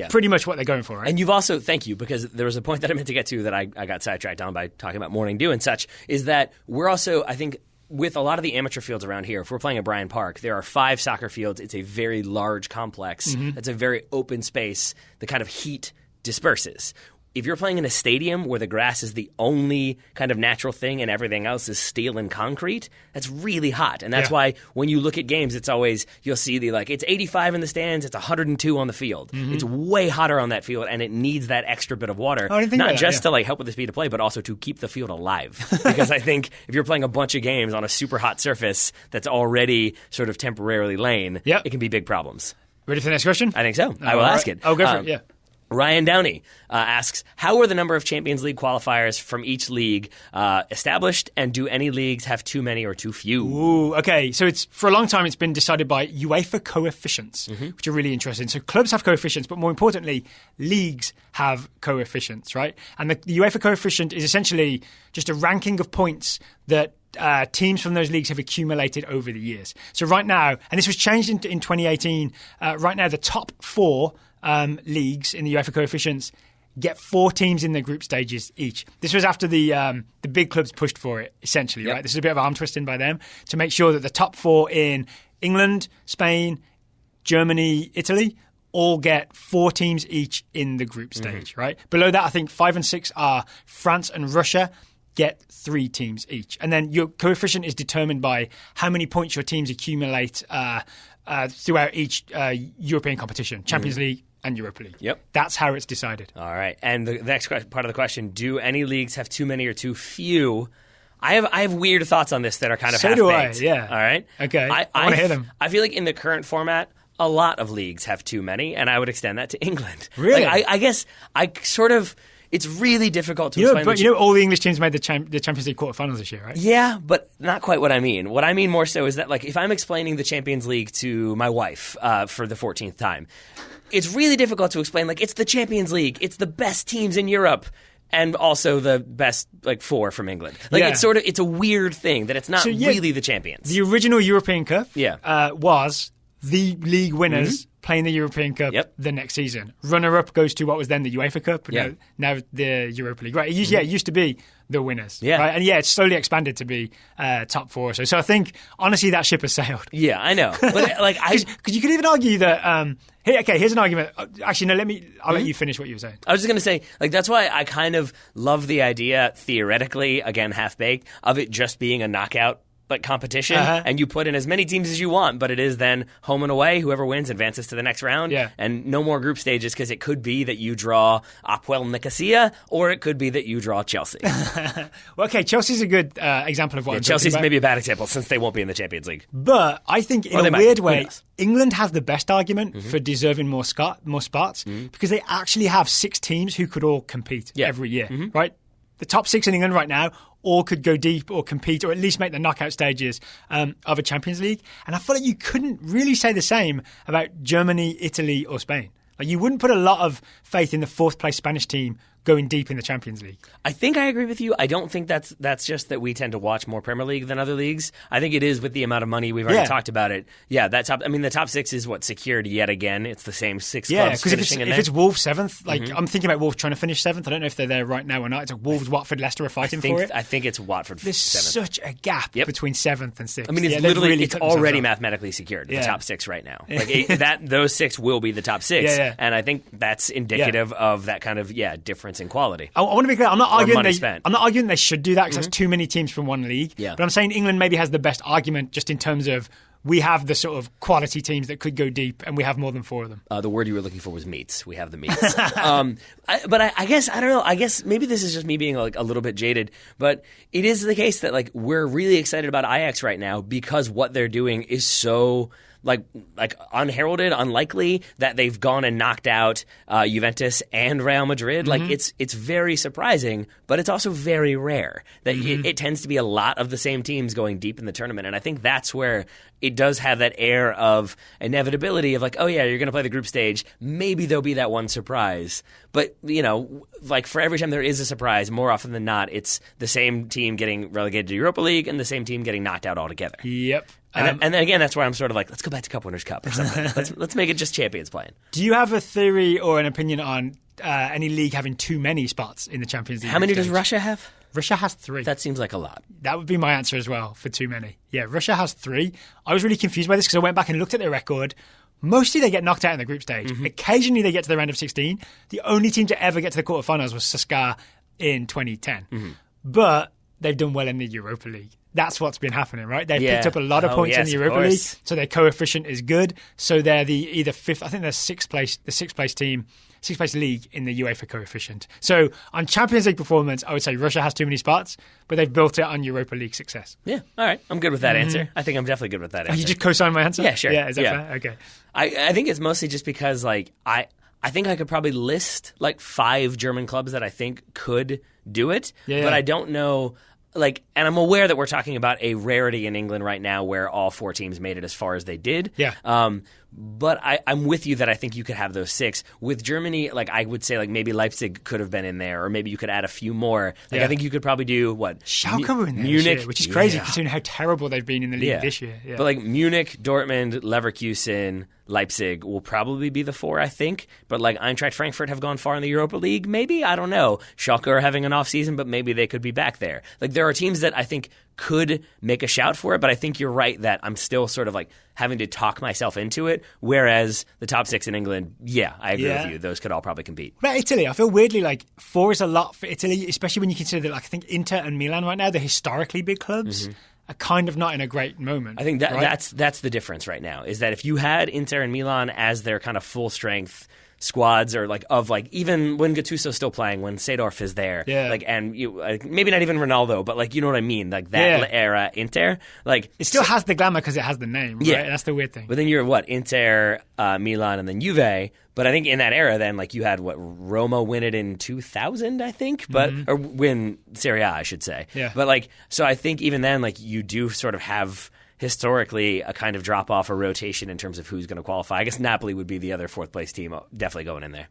pretty much what they're going for, right? And you've also, thank you, because there was a point that I meant to get to that I got sidetracked on by talking about morning dew and such, is that we're also, I think, with a lot of the amateur fields around here, if we're playing at Bryant Park, there are 5 soccer fields. It's a very large complex. It's a very open space. The kind of heat disperses. If you're playing in a stadium where the grass is the only kind of natural thing and everything else is steel and concrete, that's really hot. And that's why when you look at games, it's always, you'll see it's 85 in the stands, it's 102 on the field. It's way hotter on that field, and it needs that extra bit of water. Not just to help with the speed of play, but also to keep the field alive. Because I think if you're playing a bunch of games on a super hot surface that's already sort of temporarily lane, it can be big problems. Ready for the next question? I think so. I will ask it. Oh, go for it, yeah. Ryan Downey asks, how are the number of Champions League qualifiers from each league established, and do any leagues have too many or too few? Ooh, okay. So for a long time, it's been decided by UEFA coefficients, which are really interesting. So clubs have coefficients, but more importantly, leagues have coefficients, right? And the UEFA coefficient is essentially just a ranking of points that teams from those leagues have accumulated over the years. So right now, and this was changed in 2018, right now the top 4 leagues in the UEFA coefficients get 4 teams in the group stages each. This was after the big clubs pushed for it, essentially, right? This is a bit of arm twisting by them to make sure that the top 4 in England, Spain, Germany, Italy all get 4 teams each in the group stage, right? Below that, I think 5 and 6 are France and Russia, get 3 teams each. And then your coefficient is determined by how many points your teams accumulate throughout each European competition, Champions League and Europa League. That's how it's decided. All right. And the next part of the question, do any leagues have too many or too few? I have weird thoughts on this that are kind of half-baked. So do I, yeah. All right? Okay. I want to hear them. I feel like in the current format, a lot of leagues have too many, and I would extend that to England. Really? I guess I sort of... It's really difficult to explain. But all the English teams made the Champions League quarterfinals this year, right? Yeah, but not quite what I mean. What I mean more so is that if I'm explaining the Champions League to my wife for the 14th time, it's really difficult to explain, it's the Champions League, it's the best teams in Europe, and also the best 4 from England. It's a weird thing that it's not really the champions. The original European Cup was the league winners playing the European Cup the next season. Runner-up goes to what was then the UEFA Cup, now the Europa League. Right? It used to be the winners. Yeah. Right? And it's slowly expanded to be top four. So I think, honestly, that ship has sailed. Yeah, I know. But because you could even argue that. Here's an argument. Actually, no. I'll let you finish what you were saying. I was just going to say, that's why I kind of love the idea, theoretically, again, half-baked, of it just being a knockout competition, and you put in as many teams as you want, but it is then home and away. Whoever wins advances to the next round, and no more group stages, because it could be that you draw Apoel Nicosia, or it could be that you draw Chelsea. Well, okay, Chelsea's a good example of what I'm Chelsea's talking about. maybe a bad example, since they won't be in the Champions League. But I think in a weird way, England has the best argument for deserving more spots, because they actually have 6 teams who could all compete every year, right? The top 6 in England right now all could go deep or compete or at least make the knockout stages of a Champions League. And I feel like you couldn't really say the same about Germany, Italy or Spain. Like, you wouldn't put a lot of faith in the 4th place Spanish team going deep in the Champions League. I think I agree with you. I don't think that's just that we tend to watch more Premier League than other leagues. I think it is with the amount of money we've already talked about it. Yeah, the top 6 is secured yet again. It's the same 6 clubs finishing in there. If it's Wolves 7th, I'm thinking about Wolves trying to finish 7th. I don't know if they're there right now or not. It's like Wolves, Watford, Leicester are fighting for it. I think it's Watford. There's 7th. Such a gap between 7th and 6th. I mean, it's already mathematically secured. The top 6 right now. Those 6 will be the top 6, and I think that's indicative of that kind of difference in quality. I want to be clear. I'm not arguing they should do that because that's too many teams from one league. Yeah. But I'm saying England maybe has the best argument just in terms of we have the sort of quality teams that could go deep, and we have more than 4 of them. The word you were looking for was meats. We have the meats. I guess, I don't know. I guess maybe this is just me being a little bit jaded, but it is the case that we're really excited about Ajax right now because what they're doing is so unheralded, unlikely, that they've gone and knocked out Juventus and Real Madrid. It's very surprising, but it's also very rare that it tends to be a lot of the same teams going deep in the tournament. And I think that's where it does have that air of inevitability of you're going to play the group stage. Maybe there'll be that one surprise. But, for every time there is a surprise, more often than not, it's the same team getting relegated to Europa League and the same team getting knocked out altogether. Yep. And then again, that's where I'm sort of let's go back to Cup Winners' Cup or something. let's make it just champions playing. Do you have a theory or an opinion on any league having too many spots in the Champions League? How many does Russia have? Russia has 3. That seems like a lot. That would be my answer as well, for too many. Yeah, Russia has 3. I was really confused by this because I went back and looked at their record. Mostly they get knocked out in the group stage. Occasionally they get to the round of 16. The only team to ever get to the quarterfinals was CSKA in 2010. But they've done well in the Europa League. That's what's been happening, right? They've picked up a lot of points in the Europa League, so their coefficient is good. So they're either 5th, I think they're 6th place team, 6th place league in the UEFA coefficient. So on Champions League performance, I would say Russia has too many spots, but they've built it on Europa League success. Yeah, all right. I'm good with that answer. I think I'm definitely good with that answer. You just co-sign my answer? Yeah, sure. Yeah, is that fair? Okay. I think it's mostly just because I think I could probably list 5 German clubs that I think could do it, but I don't know. And I'm aware that we're talking about a rarity in England right now where all 4 teams made it as far as they did. Yeah. But I'm with you that I think you could have those 6. With Germany, I would say maybe Leipzig could have been in there, or maybe you could add a few more. I think you could probably do Schalke were in there Munich, this year, which is crazy considering how terrible they've been in the league this year. Yeah. But Munich, Dortmund, Leverkusen, Leipzig will probably be the 4, I think. But Eintracht Frankfurt have gone far in the Europa League, maybe? I don't know. Schalke are having an off season, but maybe they could be back there. There are teams that I think could make a shout for it, but I think you're right that I'm still sort of having to talk myself into it, whereas the top 6 in England, I agree with you. Those could all probably compete. But Italy, I feel weirdly 4 is a lot for Italy, especially when you consider that I think Inter and Milan right now, the historically big clubs, are kind of not in a great moment. I think that's the difference right now, is that if you had Inter and Milan as their kind of full strength squads, or even when Gattuso's still playing, when Seedorf is there, and you maybe not even Ronaldo, but you know what I mean, that era Inter, it still has the glamour because it has the name, right? That's the weird thing. But then you're Inter, Milan, and then Juve. But I think in that era, then you had Roma win it in 2000, I think, or win Serie A, I should say. Yeah. But so I think even then, you do sort of have historically a kind of drop-off or rotation in terms of who's going to qualify. I guess Napoli would be the other 4th-place team, definitely going in there.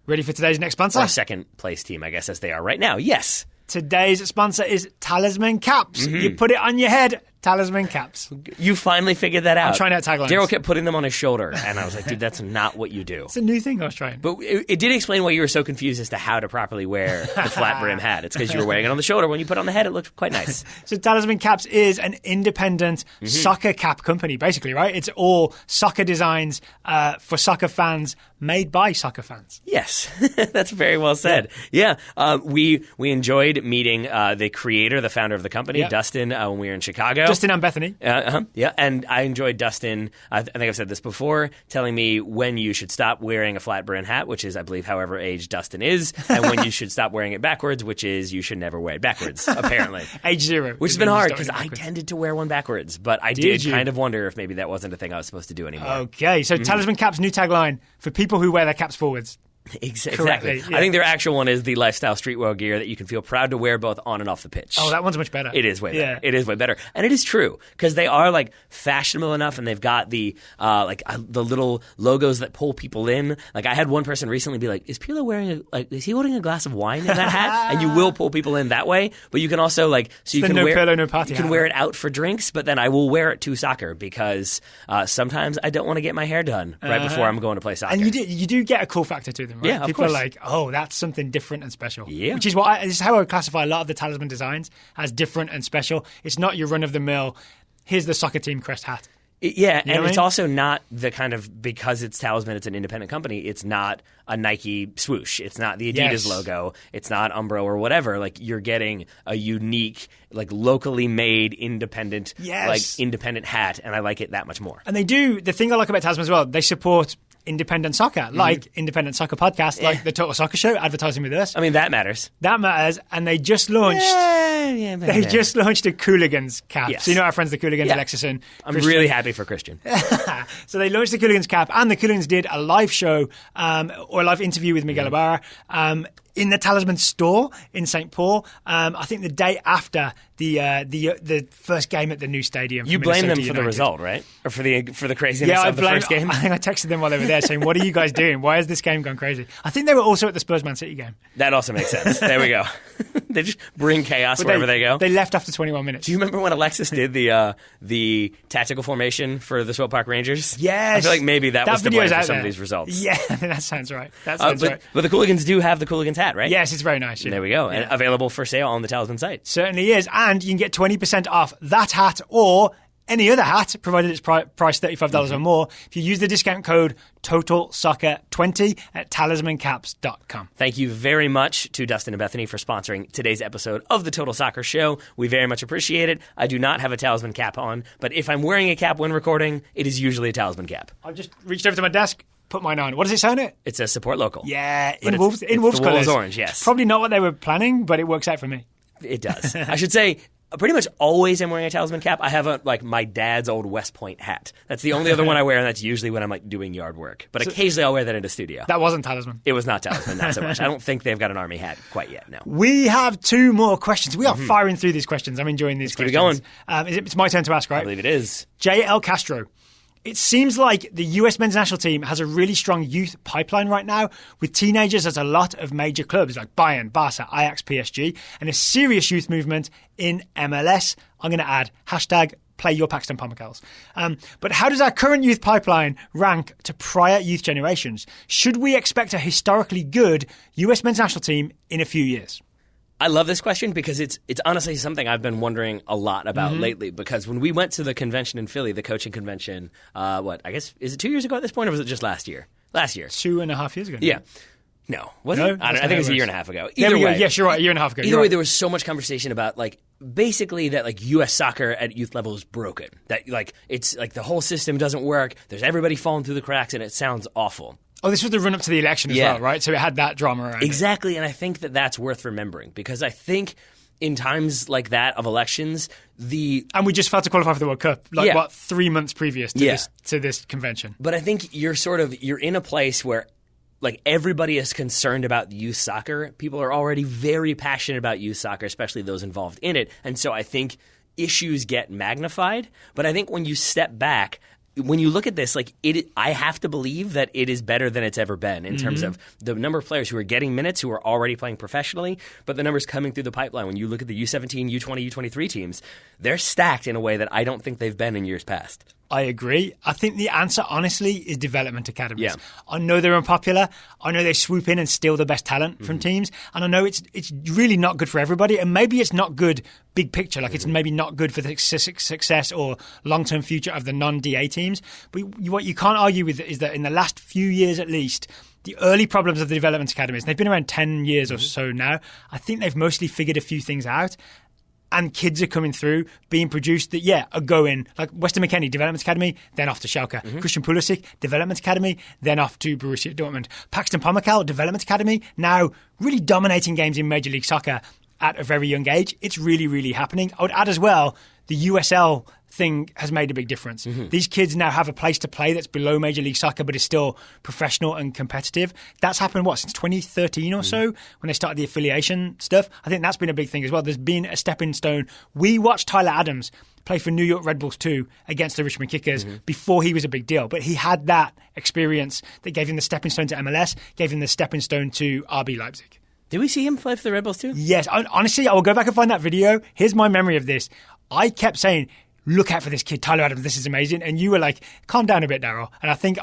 Ready for today's next sponsor? Or 2nd-place team, I guess, as they are right now. Yes. Today's sponsor is Talisman Caps. You put it on your head, Talisman Caps. You finally figured that out. I'm trying out taglines. Daryl kept putting them on his shoulder, and I was like, dude, that's not what you do. It's a new thing I was trying. But it did explain why you were so confused as to how to properly wear the flat brim hat. It's because you were wearing it on the shoulder. When you put it on the head, it looked quite nice. So Talisman Caps is an independent soccer cap company, basically, right? It's all soccer designs for soccer fans, made by soccer fans. Yes, that's very well said. Yeah, we enjoyed meeting the creator, the founder of the company, Dustin, when we were in Chicago. Dustin and Bethany. Yeah, and I enjoyed Dustin, I think I've said this before, telling me when you should stop wearing a flat brim hat, which is, I believe, however age Dustin is, and when you should stop wearing it backwards, which is you should never wear it backwards, apparently. Age 0. Which has been hard because I tended to wear one backwards, but I did kind of wonder if maybe that wasn't a thing I was supposed to do anymore. Okay, so Talisman Caps' new tagline, for people who wear their caps forwards. Exactly. Yeah. I think their actual one is the lifestyle streetwear gear that you can feel proud to wear both on and off the pitch. Oh, that one's much better. It is way better. It is way better. And it is true because they are like fashionable enough and they've got the the little logos that pull people in. Like I had one person recently be like, is Pilo wearing is he holding a glass of wine in that hat? And you will pull people in that way, but you can also you can wear Pilo, no party you can hat, wear it out for drinks, but then I will wear it to soccer because sometimes I don't want to get my hair done right before I'm going to play soccer. And you do get a cool factor to them, right? Yeah, of people course. are like, oh, that's something different and special. Yeah. Which is this is how I would classify a lot of the Talisman designs as different and special. It's not your run-of-the-mill, here's the soccer team crest hat. Yeah, you know and it's also not the kind of, because it's Talisman, it's an independent company, it's not a Nike swoosh. It's not the Adidas logo. It's not Umbro or whatever. Like, you're getting a unique, like, locally made, independent, independent hat, and I like it that much more. And they do, the thing I like about Talisman as well, they support independent soccer, like independent soccer podcasts, like the Total Soccer Show, advertising with us. I mean, that matters. That matters, and they just launched. They just launched a Cooligans cap. Yes. So you know our friends, the Cooligans, Alexis and I'm really happy for Christian. So they launched the Cooligans cap, and the Cooligans did a live show or a live interview with Miguel Ibarra in the Talisman store in St. Paul. I think the day after the first game at the new stadium. You blame them for the result, right? Or for the craziness of the first game? I think I texted them while they were there saying, what are you guys doing? Why has this game gone crazy? I think they were also at the Spurs-Man City game. That also makes sense. There we go. They just bring chaos wherever they go. They left after 21 minutes. Do you remember when Alexis did the tactical formation for the Swope Park Rangers? Yes. I feel like maybe that was the blame for some there. of these results. Yeah, that sounds right. Right. But the Cooligans do have the Cooligans hat, right? Yes, it's very nice. Yeah. There we go. And available for sale on the Talisman site. Certainly is. And you can get 20% off that hat or any other hat, provided it's priced $35 or more, if you use the discount code TOTALSOCCER20 at talismancaps.com. Thank you very much to Dustin and Bethany for sponsoring today's episode of the Total Soccer Show. We very much appreciate it. I do not have a Talisman cap on, but if I'm wearing a cap when recording, it is usually a Talisman cap. I've just reached over to my desk, put mine on. What does it say on it? It says support local. Yeah, in Wolves colours. Wolves orange, yes. Probably not what they were planning, but it works out for me. It does. I should say, pretty much always I'm wearing a Talisman cap. I have my dad's old West Point hat. That's the only other one I wear, and that's usually when I'm doing yard work. But occasionally I'll wear that in a studio. That wasn't Talisman. It was not Talisman, not so much. I don't think they've got an army hat quite yet, no. We have two more questions. We are firing through these questions. I'm enjoying these questions. Keep it going. It's my turn to ask, right? I believe it is. J.L. Castro. It seems like the US men's national team has a really strong youth pipeline right now with teenagers at a lot of major clubs like Bayern, Barca, Ajax, PSG, and a serious youth movement in MLS. I'm going to add hashtag play your Paxton Pomacals. But how does our current youth pipeline rank to prior youth generations? Should we expect a historically good US men's national team in a few years? I love this question because it's honestly something I've been wondering a lot about lately. Because when we went to the convention in Philly, the coaching convention, I guess, is it 2 years ago at this point, or was it just last year? Last year. 2.5 years ago. Yeah. No. Was it? I think it was a year and a half ago. Either way. Yes, you're right. A year and a half ago. Either way, there was so much conversation about, basically that, U.S. soccer at youth level is broken. That, it's, the whole system doesn't work. There's everybody falling through the cracks, and it sounds awful. Oh, this was the run-up to the election as well, right? So it had that drama around Exactly, and I think that that's worth remembering because I think in times like that of elections, And we just failed to qualify for the World Cup, 3 months previous to this convention. But I think you're in a place where everybody is concerned about youth soccer. People are already very passionate about youth soccer, especially those involved in it. And so I think issues get magnified. But I think when you step back, when you look at this, like I have to believe that it is better than it's ever been in terms of the number of players who are getting minutes, who are already playing professionally, but the numbers coming through the pipeline. When you look at the U17, U20, U23 teams, they're stacked in a way that I don't think they've been in years past. I agree. I think the answer, honestly, is development academies. Yeah. I know they're unpopular. I know they swoop in and steal the best talent from teams. And I know it's really not good for everybody. And maybe it's not good big picture. Like it's maybe not good for the success or long-term future of the non-DA teams. But what you can't argue with is that in the last few years at least, the early problems of the development academies, and they've been around 10 years or so now, I think they've mostly figured a few things out. And kids are coming through, being produced that, are going. Like Weston McKennie, Development Academy, then off to Schalke. Christian Pulisic, Development Academy, then off to Borussia Dortmund. Paxton Pomykal, Development Academy, now really dominating games in Major League Soccer at a very young age. It's really, really happening. I would add as well, the USL thing has made a big difference. These kids now have a place to play that's below Major League Soccer but is still professional and competitive. That's happened, since 2013 or so when they started the affiliation stuff. I think that's been a big thing as well. There's been a stepping stone. We watched Tyler Adams play for New York Red Bulls 2 against the Richmond Kickers before he was a big deal. But he had that experience that gave him the stepping stone to MLS, gave him the stepping stone to RB Leipzig. Did we see him play for the Red Bulls too? Yes. Honestly, I will go back and find that video. Here's my memory of this. I kept saying, look out for this kid, Tyler Adams. This is amazing. And you were like, calm down a bit, Daryl. And I think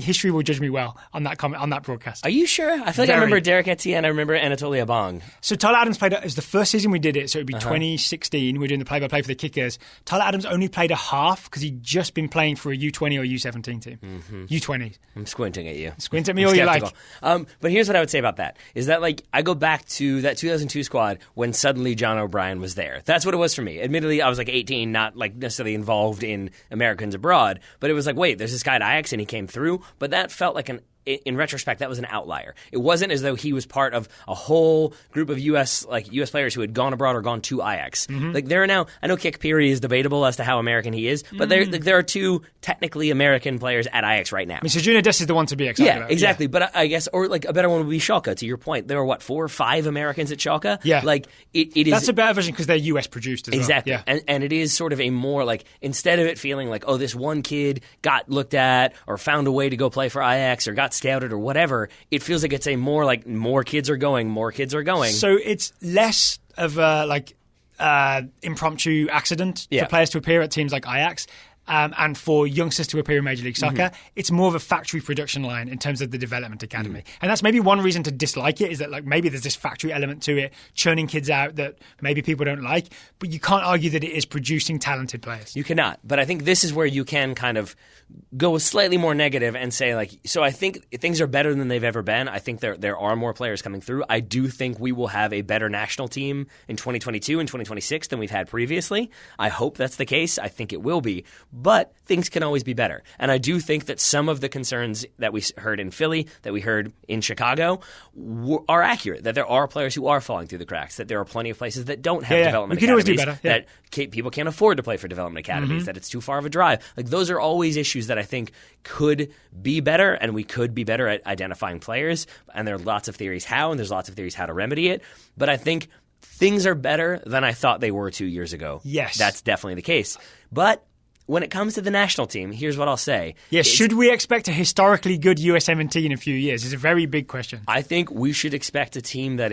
history will judge me well on that comment, on that broadcast. Are you sure? I feel like I remember Derek Etienne. I remember Anatoly Abong. So Tyler Adams played. It was the first season we did it. So it would be 2016. We were doing the play-by-play for the Kickers. Tyler Adams only played a half because he'd just been playing for a U20 or U17 team. U20. I'm squinting at you. Squint at me all you like. But here's what I would say about that. Is that I go back to that 2002 squad when suddenly John O'Brien was there. That's what it was for me. Admittedly, I was 18, not necessarily involved in Americans abroad. But it was wait, there's this guy at Ajax and he came through. But that felt like in retrospect, that was an outlier. It wasn't as though he was part of a whole group of U.S. players who had gone abroad or gone to Ajax. There are now, I know Kik Piri is debatable as to how American he is, but there are two technically American players at Ajax right now. Sejuna Des is the one to be excited about. Yeah, exactly. But I guess, or a better one would be Schalke, to your point. There are 4 or 5 Americans at Schalke? Yeah. It is. That's a better version because they're U.S. produced as exactly. well. Exactly. Yeah. And it is sort of a more instead of it feeling this one kid got looked at or found a way to go play for Ajax or got scouted or whatever, it feels like it's a more more kids are going. So it's less of a impromptu accident for players to appear at teams like Ajax. And for youngsters to appear in Major League Soccer, it's more of a factory production line in terms of the development academy. And that's maybe one reason to dislike it, is that maybe there's this factory element to it, churning kids out that maybe people don't like. But you can't argue that it is producing talented players. You cannot. But I think this is where you can kind of go slightly more negative and say, so I think things are better than they've ever been. I think there are more players coming through. I do think we will have a better national team in 2022 and 2026 than we've had previously. I hope that's the case. I think it will be. But things can always be better. And I do think that some of the concerns that we heard in Philly, that we heard in Chicago, are accurate. That there are players who are falling through the cracks. That there are plenty of places that don't have development academies. We can always do better. That people can't afford to play for development academies. That it's too far of a drive. Those are always issues that I think could be better, and we could be better at identifying players. And there are lots of theories how, and there's lots of theories how to remedy it. But I think things are better than I thought they were 2 years ago. Yes. That's definitely the case. But when it comes to the national team, here's what I'll say. Yes, should we expect a historically good USMNT in a few years? It's a very big question. I think we should expect a team that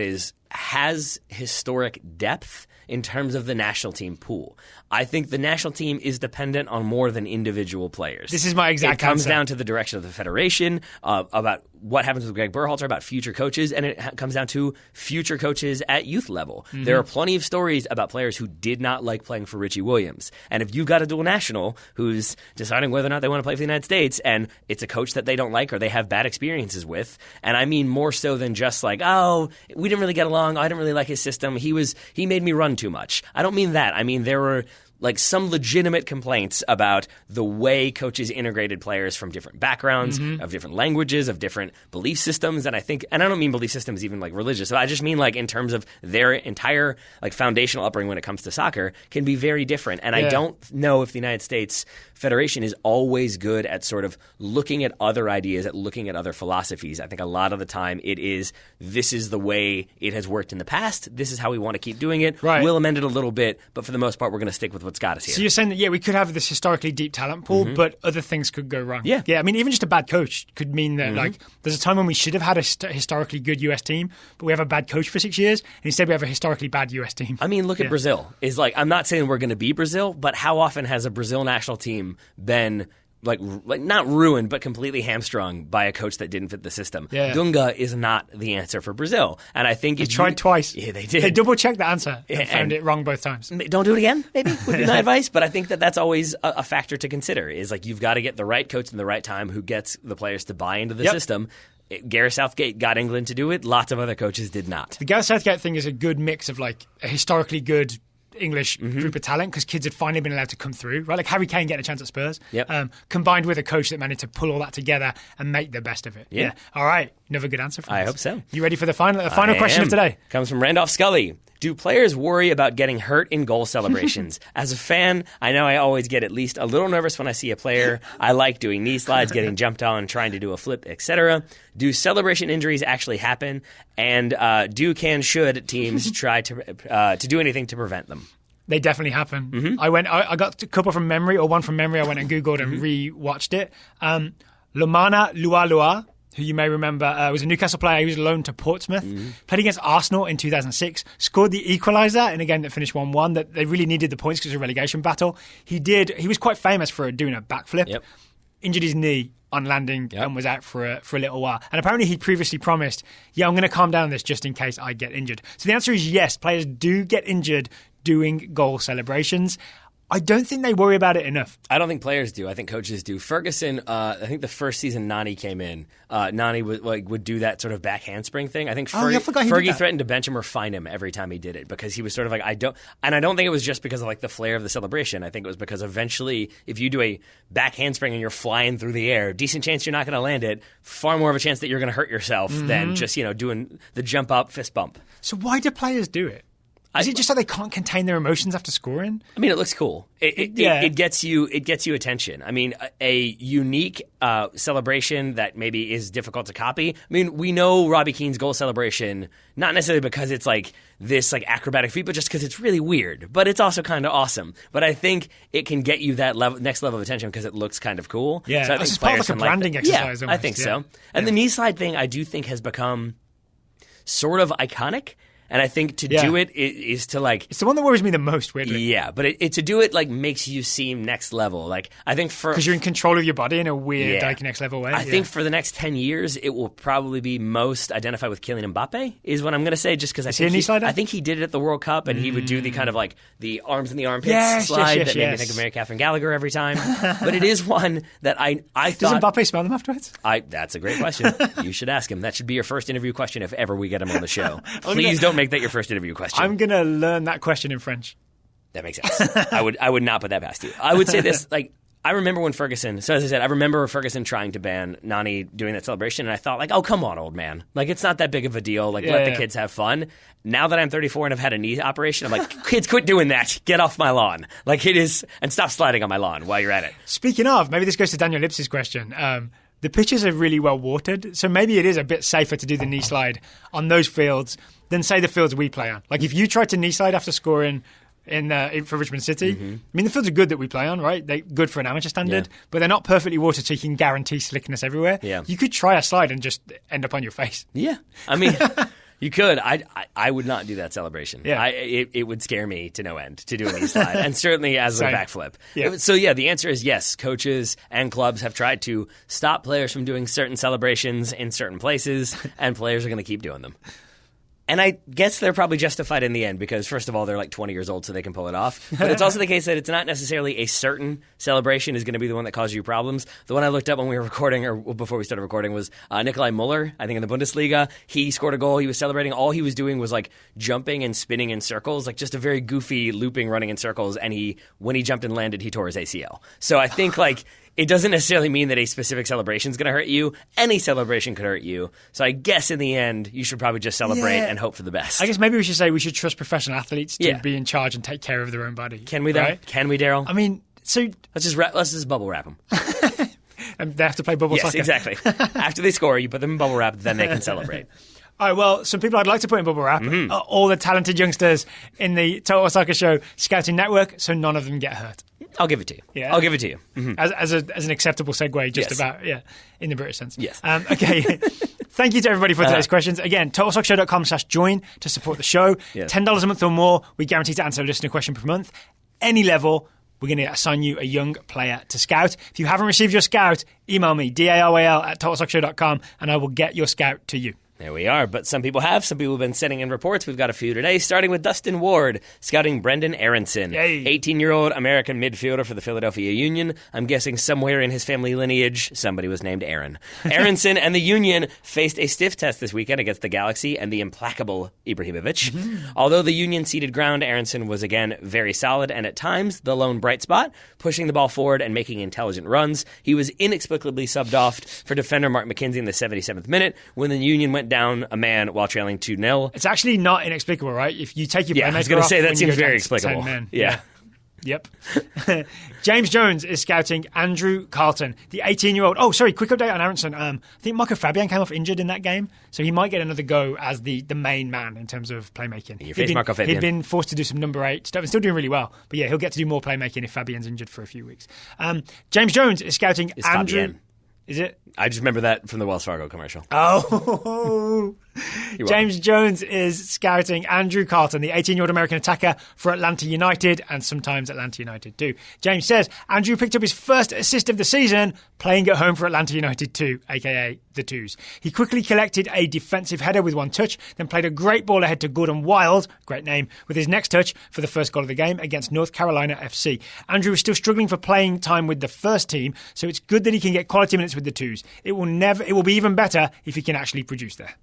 has historic depth in terms of the national team pool. I think the national team is dependent on more than individual players. This is my exact answer. It comes answer. down to the direction of the federation, about what happens with Greg Berhalter, about future coaches, and it comes down to future coaches at youth level. There are plenty of stories about players who did not like playing for Richie Williams. And if you've got a dual national who's deciding whether or not they want to play for the United States, and it's a coach that they don't like or they have bad experiences with, and I mean more so than just we didn't really get along, I didn't really like his system, he made me run too much. I don't mean that. I mean there were some legitimate complaints about the way coaches integrated players from different backgrounds, of different languages, of different belief systems. And I don't mean belief systems even religious. I just mean in terms of their entire foundational upbringing when it comes to soccer can be very different. And I don't know if the United States Federation is always good at sort of looking at other ideas, at looking at other philosophies. I think a lot of the time this is the way it has worked in the past. This is how we want to keep doing it. Right. We'll amend it a little bit, but for the most part, we're going to stick with what got us here. So you're saying that, we could have this historically deep talent pool, but other things could go wrong. Yeah. I mean, even just a bad coach could mean that, there's a time when we should have had a historically good US team, but we have a bad coach for 6 years, and instead we have a historically bad US team. I mean, look at Brazil. I'm not saying we're going to be Brazil, but how often has a Brazil national team been like not ruined, but completely hamstrung by a coach that didn't fit the system? Yeah. Dunga is not the answer for Brazil. And I think They tried twice. Yeah, they did. They double-checked the answer and found it wrong both times. Don't do it again, maybe, would be my advice. But I think that's always a factor to consider, is like you've got to get the right coach in the right time who gets the players to buy into the system. Gareth Southgate got England to do it. Lots of other coaches did not. The Gareth Southgate thing is a good mix of like a historically good English group of talent, because kids had finally been allowed to come through, right? Like Harry Kane getting a chance at Spurs, combined with a coach that managed to pull all that together and make the best of it. Yeah. All right. Another good answer from us. I hope so. You ready for the final question of today? Comes from Randolph Scully. Do players worry about getting hurt in goal celebrations? As a fan, I know I always get at least a little nervous when I see a player. I like doing knee slides, getting jumped on, trying to do a flip, etc. Do celebration injuries actually happen? And should teams try to do anything to prevent them? They definitely happen. I got a couple from memory, or one from memory. I went and Googled and re-watched it. Lomana Lualua, who you may remember, was a Newcastle player. He was loaned to Portsmouth, played against Arsenal in 2006, scored the equaliser in a game that finished 1-1, that they really needed the points because it was a relegation battle. He was quite famous for doing a backflip, injured his knee on landing and was out for a little while. And apparently he previously promised, I'm going to calm down this just in case I get injured. So the answer is yes, players do get injured doing goal celebrations. I don't think they worry about it enough. I don't think players do. I think coaches do. Ferguson, I think the first season Nani came in, Nani would do that sort of back handspring thing. I think Fergie threatened to bench him or fine him every time he did it, because he was sort of like, I don't think it was just because of like the flair of the celebration. I think it was because eventually, if you do a back handspring and you're flying through the air, decent chance you're not going to land it, far more of a chance that you're going to hurt yourself than just doing the jump up fist bump. So why do players do it? Is it just that they can't contain their emotions after scoring? I mean, it looks cool. It gets you attention. I mean, a unique celebration that maybe is difficult to copy. I mean, we know Robbie Keane's goal celebration, not necessarily because it's like this like acrobatic feat, but just because it's really weird. But it's also kind of awesome. But I think it can get you that next level of attention because it looks kind of cool. Yeah, so I think it's part of like a branding exercise. Yeah, almost. I think so. And the knee slide thing, I do think has become sort of iconic. And I think to do it is to like... It's the one that worries me the most, weirdly. Yeah, but to do it like makes you seem next level. Like I think because you're in control of your body in a weird, like next level way. I think for the next 10 years, it will probably be most identified with Kylian Mbappe, is what I'm going to say, just because I think he did it at the World Cup, and he would do the kind of like the arms in the armpits slide that made me think of Mary Catherine Gallagher every time. But it is one that I thought... Does Mbappe smell them afterwards? That's a great question. You should ask him. That should be your first interview question if ever we get him on the show. Please don't make that your first interview question. I'm going to learn that question in French. That makes sense. I would not put that past you. I would say this, like, I remember when Ferguson, so as I said, I remember Ferguson trying to ban Nani doing that celebration, and I thought, like, oh, come on, old man. Like, it's not that big of a deal. Like, let the kids have fun. Now that I'm 34 and have had a knee operation, I'm like, kids, quit doing that. Get off my lawn. Like, it is, and stop sliding on my lawn while you're at it. Speaking of, maybe this goes to Daniel Lips's question. The pitches are really well watered, so maybe it is a bit safer to do the knee slide on those fields than, say, the fields we play on. Like, if you tried to knee slide after scoring for Richmond City, I mean, the fields are good that we play on, right? They're good for an amateur standard, but they're not perfectly watered, so you can guarantee slickness everywhere. Yeah. You could try a slide and just end up on your face. Yeah. I mean... You could. I would not do that celebration. Yeah. It would scare me to no end to do a knee slide, and certainly as a backflip. Yeah. So, the answer is yes. Coaches and clubs have tried to stop players from doing certain celebrations in certain places, and players are going to keep doing them. And I guess they're probably justified in the end because, first of all, they're like 20 years old, so they can pull it off. But it's also the case that it's not necessarily a certain celebration is going to be the one that causes you problems. The one I looked up when we were recording, or before we started recording, was Nikolai Muller, I think in the Bundesliga. He scored a goal. He was celebrating. All he was doing was like jumping and spinning in circles, like just a very goofy looping, running in circles. And when he jumped and landed, he tore his ACL. So I think like... It doesn't necessarily mean that a specific celebration is going to hurt you. Any celebration could hurt you. So I guess in the end, you should probably just celebrate and hope for the best. I guess maybe we should say we should trust professional athletes to be in charge and take care of their own body. Can we, though? Right? Can we, Daryl? I mean, so... Let's just bubble wrap them. And they have to play bubble soccer. Yes, exactly. After they score, you put them in bubble wrap, then they can celebrate. All right, well, some people I'd like to put in bubble wrap are all the talented youngsters in the Total Soccer Show Scouting Network, so none of them get hurt. I'll give it to you. Yeah. I'll give it to you. As an acceptable segue, just about, in the British sense. Yes. Okay. Thank you to everybody for today's questions. Again, totalsoccershow.com/join to support the show. Yes. $10 a month or more, we guarantee to answer a listener question per month. Any level, we're going to assign you a young player to scout. If you haven't received your scout, email me, DARYL@totalsoccershow.com, and I will get your scout to you. There we are. But some people have. Some people have been sending in reports. We've got a few today, starting with Dustin Ward, scouting Brendan Aronson, 18-year-old American midfielder for the Philadelphia Union. I'm guessing somewhere in his family lineage, somebody was named Aaron. Aronson and the Union faced a stiff test this weekend against the Galaxy and the implacable Ibrahimovic. Although the Union ceded ground, Aronson was again very solid and at times the lone bright spot, pushing the ball forward and making intelligent runs. He was inexplicably subbed off for defender Mark McKenzie in the 77th minute when the Union went down a man while trailing 2-0. It's actually not inexplicable, right? If you take your playmaker I was going to say that seems very down to 10 explicable. men. Yeah. Yep. James Jones is scouting Andrew Carlton, the 18-year-old. Oh, sorry, quick update on Aronson. I think Marco Fabian came off injured in that game, so he might get another go as the main man in terms of playmaking. Marco Fabian. He'd been forced to do some number 8 stuff and still doing really well. But yeah, he'll get to do more playmaking if Fabian's injured for a few weeks. James Jones is scouting Andrew... Fabian. Is it? I just remember that from the Wells Fargo commercial. Oh, James Jones is scouting Andrew Carlton, the 18-year-old American attacker for Atlanta United and sometimes Atlanta United too. James says Andrew picked up his first assist of the season playing at home for Atlanta United too, aka the Twos. He quickly collected a defensive header with one touch, then played a great ball ahead to Gordon Wild, great name, with his next touch for the first goal of the game against North Carolina FC. Andrew is still struggling for playing time with the first team, so it's good that he can get quality minutes with the Twos. It will be even better if he can actually produce there.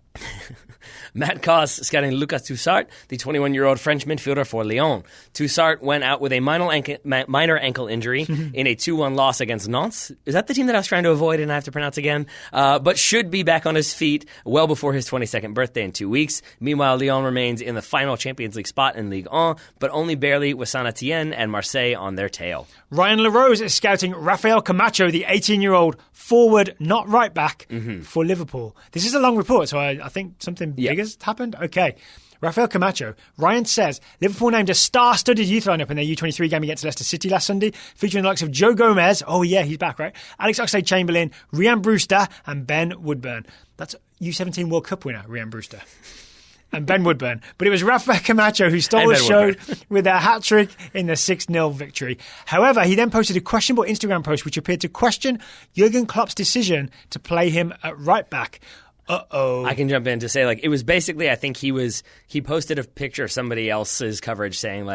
Matt Koss scouting Lucas Toussaint, the 21-year-old French midfielder for Lyon. Toussaint went out with a minor ankle injury in a 2-1 loss against Nantes. Is that the team that I was trying to avoid and I have to pronounce again? But should be back on his feet well before his 22nd birthday in 2 weeks. Meanwhile, Lyon remains in the final Champions League spot in Ligue 1, but only barely with Saint-Etienne and Marseille on their tail. Ryan LaRose is scouting Rafael Camacho, the 18-year-old forward, not right back, for Liverpool. This is a long report, so I think something big has happened. Okay. Rafael Camacho. Ryan says Liverpool named a star-studded youth lineup in their U23 game against Leicester City last Sunday, featuring the likes of Joe Gomez. Oh, yeah, he's back, right? Alex Oxlade-Chamberlain, Rhian Brewster, and Ben Woodburn. That's U17 World Cup winner, Rhian Brewster. And Ben Woodburn. But it was Rafael Camacho who stole the show with a hat-trick in the 6-0 victory. However, he then posted a questionable Instagram post which appeared to question Jurgen Klopp's decision to play him at right-back. Uh-oh. I can jump in to say, it was basically, I think he posted a picture of somebody else's coverage saying,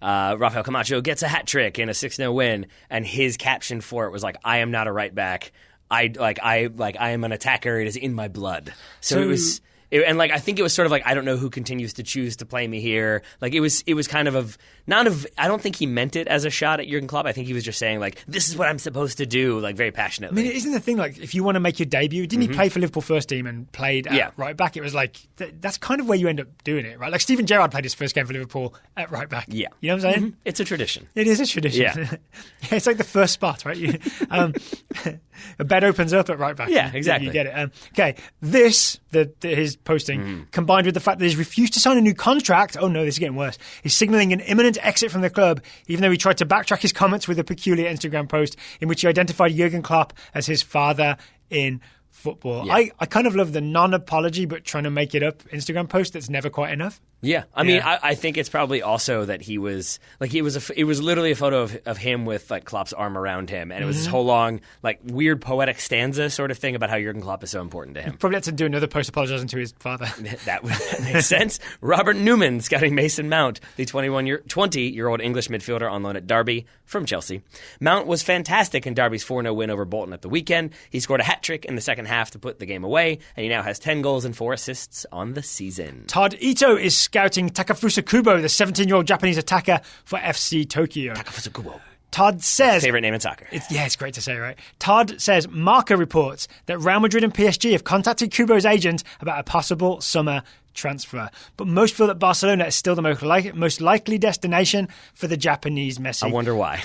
Rafael Camacho gets a hat trick in a 6-0 win, and his caption for it was I am not a right back. I am an attacker. It is in my blood. So it was... I think it was sort of I don't know who continues to choose to play me here. It was kind of I don't think he meant it as a shot at Jurgen Klopp. I think he was just saying this is what I'm supposed to do, very passionately. I mean, isn't the thing if you want to make your debut, didn't he play for Liverpool first team and played at right back? It was that's kind of where you end up doing it, right? Steven Gerrard played his first game for Liverpool at right back. Yeah, you know what I'm saying? It's a tradition. It is a tradition. Yeah, it's the first spot, right? A bed opens up at right back. Yeah, exactly. You get it. Okay, his posting, combined with the fact that he's refused to sign a new contract, oh no, this is getting worse, he's signalling an imminent exit from the club, even though he tried to backtrack his comments with a peculiar Instagram post in which he identified Jurgen Klopp as his father in football. Yeah. I kind of love the non-apology but trying to make it up Instagram post that's never quite enough. Yeah, I mean, I think it's probably also that he was it was literally a photo of him with Klopp's arm around him, and it was this whole long weird poetic stanza sort of thing about how Jurgen Klopp is so important to him. Probably had to do another post apologizing to his father. That makes sense. Robert Newman scouting Mason Mount, the 20-year-old English midfielder on loan at Derby from Chelsea. Mount was fantastic in Derby's 4-0 win over Bolton at the weekend. He scored a hat trick in the second half to put the game away, and he now has 10 goals and 4 assists on the season. Todd Ito is scouting Takafusa Kubo, the 17-year-old Japanese attacker for FC Tokyo. Takafusa Kubo. Todd says... Favorite name in soccer. It's great to say, right? Todd says Marca reports that Real Madrid and PSG have contacted Kubo's agent about a possible summer transfer. But most feel that Barcelona is still the most likely destination for the Japanese Messi. I wonder why.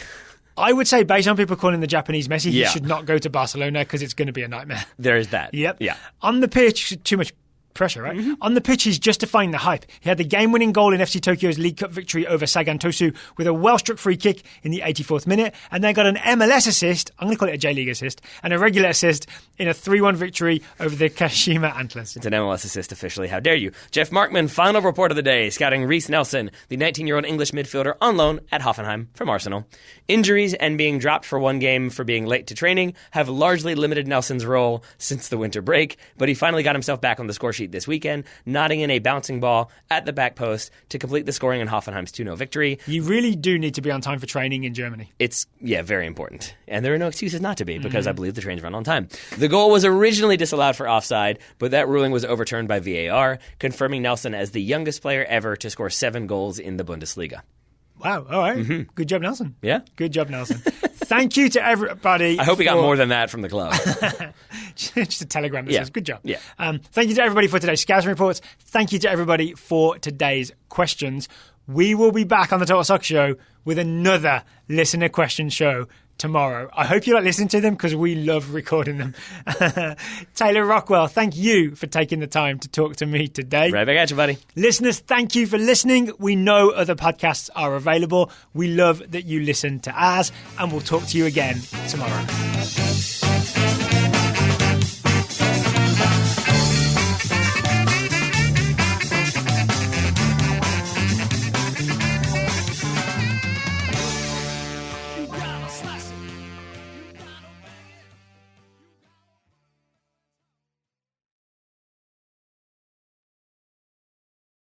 I would say, based on people calling the Japanese Messi, he should not go to Barcelona because it's going to be a nightmare. There is that. Yep. Yeah. On the pitch, too much pressure, right? On the pitch, he's justifying the hype. He had the game-winning goal in FC Tokyo's League Cup victory over Sagan Tosu with a well-struck free kick in the 84th minute, and then got an MLS assist, I'm going to call it a J-League assist, and a regular assist in a 3-1 victory over the Kashima Antlers. It's an MLS assist officially. How dare you? Jeff Markman, final report of the day, scouting Reece Nelson, the 19-year-old English midfielder on loan at Hoffenheim from Arsenal. Injuries and being dropped for one game for being late to training have largely limited Nelson's role since the winter break, but he finally got himself back on the score sheet this weekend, nodding in a bouncing ball at the back post to complete the scoring in Hoffenheim's 2-0 victory. You really do need to be on time for training in Germany. It's, very important. And there are no excuses not to be, because I believe the trains run on time. The goal was originally disallowed for offside, but that ruling was overturned by VAR, confirming Nelson as the youngest player ever to score 7 goals in the Bundesliga. Wow, all right. Good job, Nelson. Yeah? Good job, Nelson. Thank you to everybody. I hope he got more than that from the club. Just a telegram that says, good job. Yeah. Thank you to everybody for today's Scouting Reports. Thank you to everybody for today's questions. We will be back on the Total Soccer Show with another listener question show tomorrow. I hope you like listening to them because we love recording them. Taylor Rockwell, thank you for taking the time to talk to me today. Right back at you, buddy. Listeners, thank you for listening. We know other podcasts are available. We love that you listen to ours, and we'll talk to you again tomorrow. You gotta slice it.